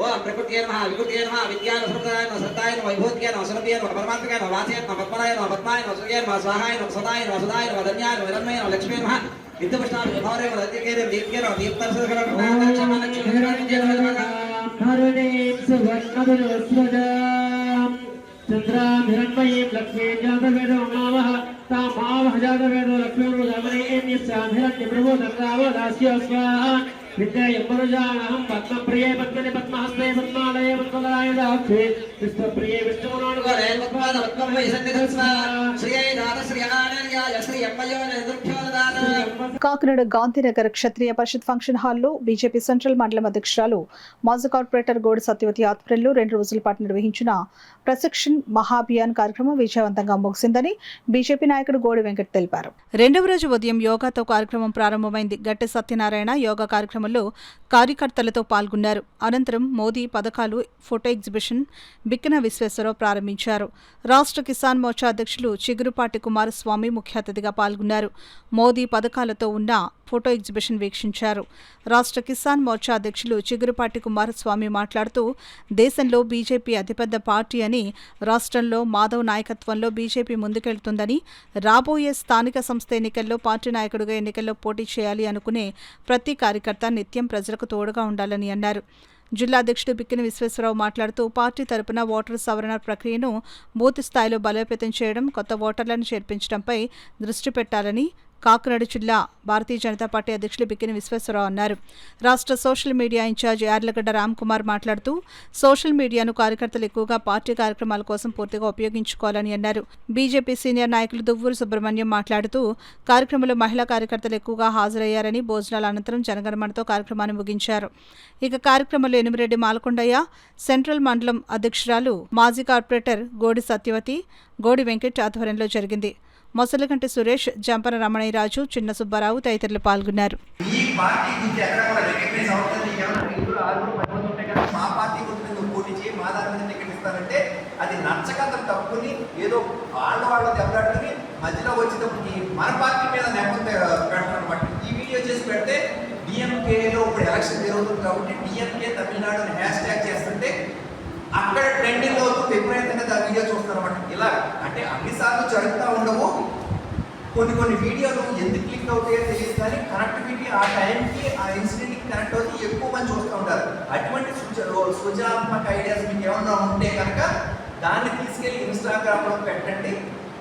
ఓం ప్రకృతియే నమః, వికృతియే నమః, విద్యాయ సృతాయ సత్తాయ వైభూతియే సురభియే పరమాత్మకాయ వాచే పద్మనాయ పద్మాయ సుగే స్వాహాయ సదాయ సదాయ ధన్యాయ విరన్మయ లక్ష్మీ నమః. విద్యపుష్టాయ విభారే దత్యకే దీప్కే దీప్తర్శకరం చంద్రాభిరణ్మయీం లక్ష్మీ జాతవేదో మావః తామావః జాతవేదో లక్ష్మీర్ముదామనేన్యస్యాభిరణ్య ప్రభో దంగావదాస్య స్వాహా. విద్యాయం పరుజానహం పద్మప్రియే పద్మని పద్మహస్తే పద్మాలయే పద్మలాయ దాక్షే విష్ణుప్రియే విష్ణుమనోనుగోరే పద్మాద పద్మమయ సన్నిధస్వ శ్రీయై దాత శ్రీ ఆనర్యాయ శ్రీ అమ్మయో నిర్దుభ్యో దాత కాకినాడ గాంధీనగర్ క్షత్రియ పరిషత్ ఫంక్షన్ హాల్లో బీజేపీ సెంట్రల్ మండలం అధ్యక్షురాలు మాజీ కార్పొరేటర్ గోడి సత్యవతి ఆధ్వర్యంలో 2 రోజుల పాటు నిర్వహించిన ప్రశిక్షణ్ మహాభియాన్ కార్యక్రమం విజయవంతంగా ముగిసిందని బీజేపీ నాయకుడు గోడి వెంకట్ తెలిపారు. రెండవ రోజు ఉదయం యోగాతో కార్యక్రమం ప్రారంభమైంది. గట్టె సత్యనారాయణ యోగా కార్యక్రమంలో కార్యకర్తలతో పాల్గొన్నారు. అనంతరం మోదీ పథకాలు ఫోటో ఎగ్జిబిషన్ బిక్కన విశ్వేశ్వరరావు ప్రారంభించారు. రాష్ట్ర కిసాన్ మోర్చా అధ్యక్షులు చిగురుపాటి కుమారస్వామి ముఖ్య అతిథిగా పాల్గొన్నారు. మోదీ పథకాలతో ఉన్న ఫోటో ఎగ్జిబిషన్ వీక్షించారు. రాష్ట్ర కిసాన్ మోర్చా అధ్యక్షులు చిగురుపాటి కుమారస్వామి మాట్లాడుతూ దేశంలో బీజేపీ అతిపెద్ద పార్టీ అని, రాష్ట్రంలో మాధవ్ నాయకత్వంలో బీజేపీ ముందుకెళ్తుందని, రాబోయే స్థానిక సంస్థ ఎన్నికల్లో పార్టీ నాయకుడిగా ఎన్నికల్లో పోటీ చేయాలి అనుకునే ప్రతి కార్యకర్త నిత్యం ప్రజలకు తోడుగా ఉండాలని అన్నారు. జిల్లా అధ్యక్షుడు బిక్కిన విశ్వేశ్వరరావు మాట్లాడుతూ పార్టీ తరపున ఓటరు సవరణ ప్రక్రియను బూత్ స్థాయిలో బలోపేతం చేయడం, కొత్త ఓటర్లను చేర్పించడంపై దృష్టి పెట్టాలని కాకినాడ జిల్లా భారతీయ జనతా పార్టీ అధ్యక్షులు బిక్కిన విశ్వేశ్వరరావు అన్నారు. రాష్ట్ర social media incharge Yarlagadda Ram Kumar మాట్లాడుతూ సోషల్ మీడియాను కార్యకర్తలు ఎక్కువగా పార్టీ కార్యక్రమాల కోసం పూర్తిగా ఉపయోగించుకోవాలని అన్నారు. బీజేపీ సీనియర్ నాయకులు దువ్వూరు సుబ్రహ్మణ్యం మాట్లాడుతూ కార్యక్రమంలో మహిళా కార్యకర్తలు ఎక్కువగా హాజరయ్యారని, భోజనాల అనంతరం జనగణమనతో కార్యక్రమాన్ని ముగించారు. ఇక కార్యక్రమంలో ఎనిమిరెడ్డి మాలకొండయ్య, సెంట్రల్ మండలం అధ్యక్షురాలు మాజీ కార్పొరేటర్ గోడి సత్యవతి, గోడి వెంకట్ ఆధ్వర్యంలో జరిగింది. మొసలగంటి సురేష్, జంపన రమణయ్యరాజు, చిన్న సుబ్బారావు తదితరులు పాల్గొన్నారు. ఈ పార్టీ గురించి ఎక్కడ కూడా రికగ్నైజ్ అవుతుంది. ఏమన్నా 5-6 ఉంటే కనుక మా పార్టీ గురించి నువ్వు పోటీ చేయి, మా దాని మీద టికెట్ ఇస్తానంటే అది నచ్చక అతను తప్పుని ఏదో వాళ్ళ దెబ్బలాడుకుని మధ్యలో వచ్చేటప్పుడు మన పార్టీ మీద నెపం పెడతారనమాట. ఈ వీడియో చేసి పెడితే డిఎంకేలో ఇప్పుడు ఎలక్షన్ జరుగుతుంది కాబట్టి డిఎంకే తమిళనాడు అని #ట్యాగ్ చేస్తుంటే అక్కడ ట్రెండింగ్ అవుతుంది. ఎప్పుడైతే ఆ వీడియో చూస్తారన్నమాట. ఇలా అంటే అన్నిసార్లు జరుగుతూ ఉండవు. కొన్ని వీడియోలు ఎందుకు క్లిక్ అవుతాయో తెలియదు, కానీ కనెక్టివిటీ ఆ టైంకి ఆ ఇన్సిడెంట్కి కనెక్ట్ అవుతే ఎక్కువ మంది చూస్తూ ఉంటారు. అటువంటి సృజనాత్మక ఐడియాస్ మీకు ఏమన్నా ఉంటే కనుక దాన్ని తీసుకెళ్ళి ఇన్స్టాగ్రామ్లో పెట్టండి.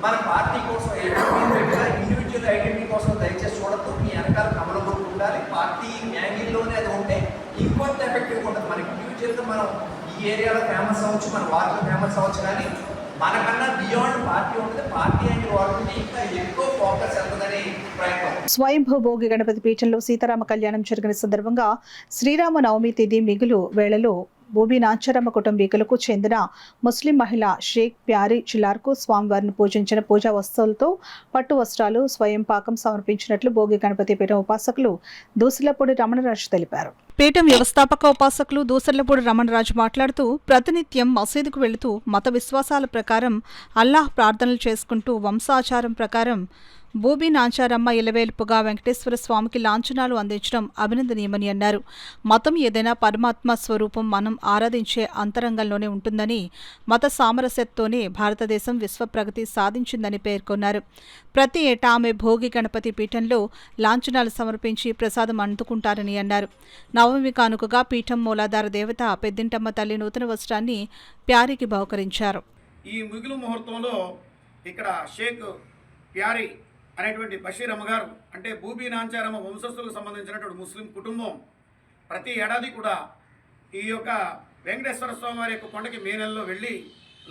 మన పార్టీ కోసం ఇండివిజువల్ ఐడెంటిటీ కోసం దయచేసి చూడద్దు. మీ వెనకాల కమలం ఉండాలి. పార్టీ యాంగిల్లోనే అది ఉంటే ఇంకొంత ఎఫెక్టివ్గా ఉంటుంది. మనకి ఇండివిజువల్గా మనం ఈ ఏరియాలో ఫేమస్ అవ్వచ్చు, మన వార్డులో ఫేమస్ అవ్వచ్చు, కానీ మనకన్నా బియాండ్ పార్టీ ఉంటుంది. పార్టీ యాంగిల్ వాడుకుంటే ఇంకా ఎక్కువ ఫోకస్ అవుతుందని ప్రయత్నం. స్వయంభూ భోగి గణపతి పీఠంలో సీతారామ కళ్యాణం జరిగిన సందర్భంగా శ్రీరామ నవమి తేదీ మిగులు వేళలో బూబీ నాంచారమ్మ కుటుంబీకులకు చెందిన ముస్లిం మహిళ షేక్ ప్యారీ చిలార్కు స్వామివారిని పూజించిన పూజా వస్తువులతో పట్టు వస్త్రాలు, స్వయం పాకం సమర్పించినట్లు భోగి గణపతి పీఠం ఉపాసకులు దూసలపూడి రమణరాజు తెలిపారు. పీఠం వ్యవస్థాపక ఉపాసకులు దూసర్లపూడి రమణరాజు మాట్లాడుతూ ప్రతినిత్యం మసీదుకు వెళుతూ మత విశ్వాసాల ప్రకారం అల్లాహ్ ప్రార్థనలు చేసుకుంటూ వంశాచారం ప్రకారం బూబీ నాంచారమ్మ ఇలవేల్పుగా వెంకటేశ్వర స్వామికి లాంఛనాలు అందించడం అభినందనీయమని అన్నారు. మతం ఏదైనా పరమాత్మ స్వరూపం మనం ఆరాధించే అంతరంగంలోనే ఉంటుందని, మత సామరస్యతతోనే భారతదేశం విశ్వ ప్రగతి సాధించిందని పేర్కొన్నారు. ప్రతి ఏటా ఆమె భోగి గణపతి పీఠంలో లాంఛనాలు సమర్పించి ప్రసాదం అందుకుంటారని అన్నారు. నవమి కానుకగా పీఠం మూలాధార దేవత పెద్దింటమ్మ తల్లి నూతన వస్త్రాన్ని ప్యారీకి బహుకరించారు. ఈ మిగులు ముహూర్తంలో ఇక్కడ షేక్ ప్యారీ అనేటువంటి బషీర్ అమ్మగారు, అంటే బూబీ నాంచారమ్మ వంశస్థులకు సంబంధించినటువంటి ముస్లిం కుటుంబం ప్రతి ఏడాది కూడా ఈ యొక్క వెంకటేశ్వర స్వామి వారి యొక్క కొండకి మే నెలలో వెళ్ళి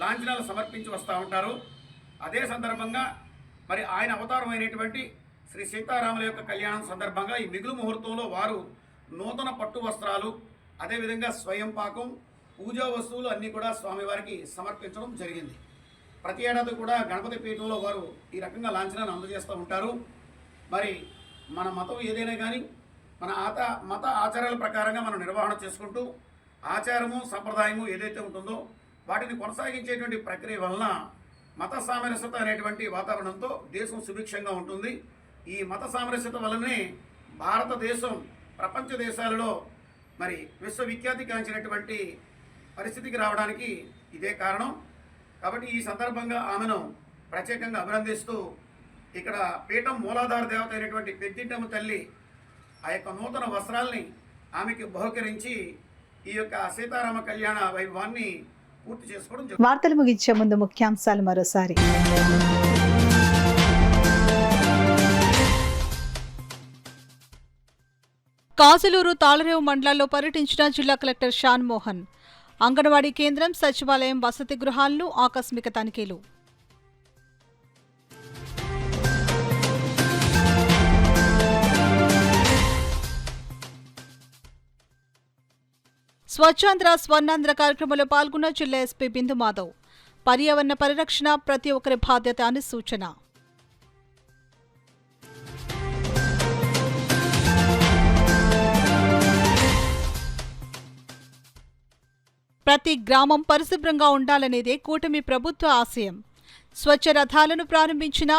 లాంఛనాలు సమర్పించి వస్తూ ఉంటారు. అదే సందర్భంగా మరి ఆయన అవతారం అయినటువంటి శ్రీ సీతారాముల యొక్క కళ్యాణం సందర్భంగా ఈ మిగులు ముహూర్తంలో వారు నూతన పట్టు వస్త్రాలు, అదేవిధంగా స్వయం పాకం, పూజా వస్తువులు అన్నీ కూడా స్వామివారికి సమర్పించడం జరిగింది. ప్రతి ఏడాది కూడా గణపతి పీఠంలో వారు ఈ రకంగా లాంఛనాన్ని అందజేస్తూ ఉంటారు. మరి మన మతం ఏదైనా కానీ మన మత ఆచారాల ప్రకారంగా మనం నిర్వహణ చేసుకుంటూ ఆచారము సంప్రదాయము ఏదైతే ఉంటుందో వాటిని కొనసాగించేటువంటి ప్రక్రియ వలన మత సామరస్యత అనేటువంటి వాతావరణంతో దేశం సుభిక్షంగా ఉంటుంది. ఈ మత సామరస్యత వలనే భారతదేశం ప్రపంచ దేశాలలో మరి విశ్వవిఖ్యాతి గాంచినటువంటి పరిస్థితికి రావడానికి ఇదే కారణం. కాబట్టి ఈ సందర్భంగా ఆమెను ప్రత్యేకంగా అభినందిస్తూ ఇక్కడ పీఠం మూలాధార దేవత అయినటువంటి పెద్దింటమ్మ తల్లి ఆ యొక్క నూతన వస్త్రాల్ని ఆమెకి బహుకరించి ఈ యొక్క సీతారామ కళ్యాణ వైభవాన్ని పూర్తి చేసుకోవడం. వార్తలు ముగించే ముందు ముఖ్యాంశాలు మరోసారి. కాజలూరు, తాళరేవు మండలాల్లో పర్యటించిన జిల్లా కలెక్టర్ షాన్ మోహన్. అంగన్వాడీ కేంద్రం, సచివాలయం, వసతి గృహాలను ఆకస్మిక తనిఖీలు. స్వచ్ఛాంధ్ర స్వర్ణాంధ్ర కార్యక్రమంలో పాల్గొన్న జిల్లా ఎస్పీ బిందు మాధవ్. పర్యావరణ పరిరక్షణ ప్రతి ఒక్కరి బాధ్యత అని సూచన. ప్రతి గ్రామం పరిశుభ్రంగా ఉండాలనేదే కూటమి ప్రభుత్వ ఆశయం. స్వచ్ఛ రథాలను ప్రారంభించిన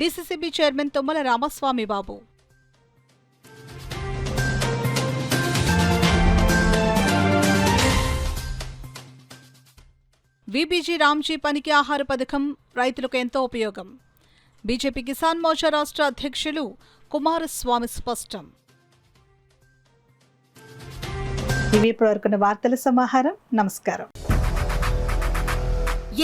డీసీసీబీ చైర్మన్ తుమ్మల రామస్వామి బాబు. వీబీజీ రామ్జీ పనికి ఆహార పథకం రైతులకు ఎంతో ఉపయోగం. బీజేపీ కిసాన్ మోర్చా రాష్ట్ర అధ్యక్షులు కుమారస్వామి స్పష్టం. ఇవి ఇప్పటివరకున్న వార్తల సమాహారం. నమస్కారం.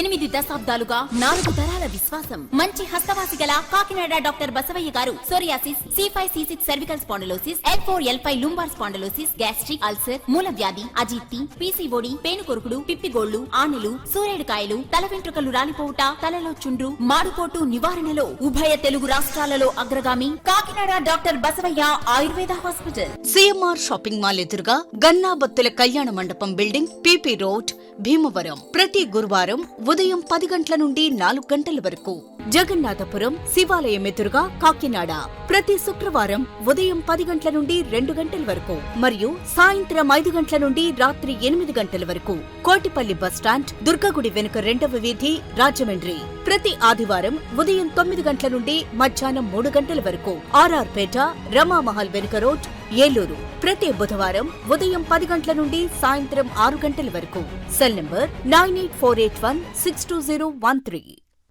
8 దశాబ్దాలుగా 4 తరాల విశ్వాసం. మంచి హస్తవాసి గల కాకినాడ డాక్టర్ బసవయ్య గారు psoriasis, C5C6 cervical spondylosis, L4L5 lumbar spondylosis, gastric ulcer, మూల వ్యాధి, అజీర్తి, పీసీఓడి, పేనుకొరుకుడు, పిప్పిగోళ్లు, ఆనెలు, సూరేడుకాయలు, తల వెంట్రుకలు రాలిపోవుట, తలలో చుండ్రు, మాడుకోటు నివారణలో ఉభయ తెలుగు రాష్ట్రాలలో అగ్రగామి Kakinada doctor Basavayya Ayurveda hospital. CMR shopping mall ఎదురుగా గన్నాబత్తుల కళ్యాణ మండపం బిల్డింగ్, పీపీ రోడ్, భీమవరం. ప్రతి గురువారం ఉదయం 10 గంటల నుండి 4 గంటల వరకు. జగన్నాథపురం శివాలయం ఎదురుగా కాకినాడ. ప్రతి శుక్రవారం ఉదయం 10 గంటల నుండి 2 గంటల వరకు మరియు సాయంత్రం 5 గంటల నుండి రాత్రి 8 గంటల వరకు. కోటిపల్లి బస్టాండ్, దుర్గగుడి వెనుక 2వ వీధి, రాజమండ్రి. ప్రతి ఆదివారం ఉదయం 9 గంటల నుండి మధ్యాహ్నం 3 గంటల వరకు. ఆర్ఆర్ పేట, రమామహల్ వెనుక రోడ్, ఏలూరు. ప్రతి బుధవారం ఉదయం 10 గంటల నుండి సాయంత్రం 6 గంటల వరకు. Cell number 9848162013.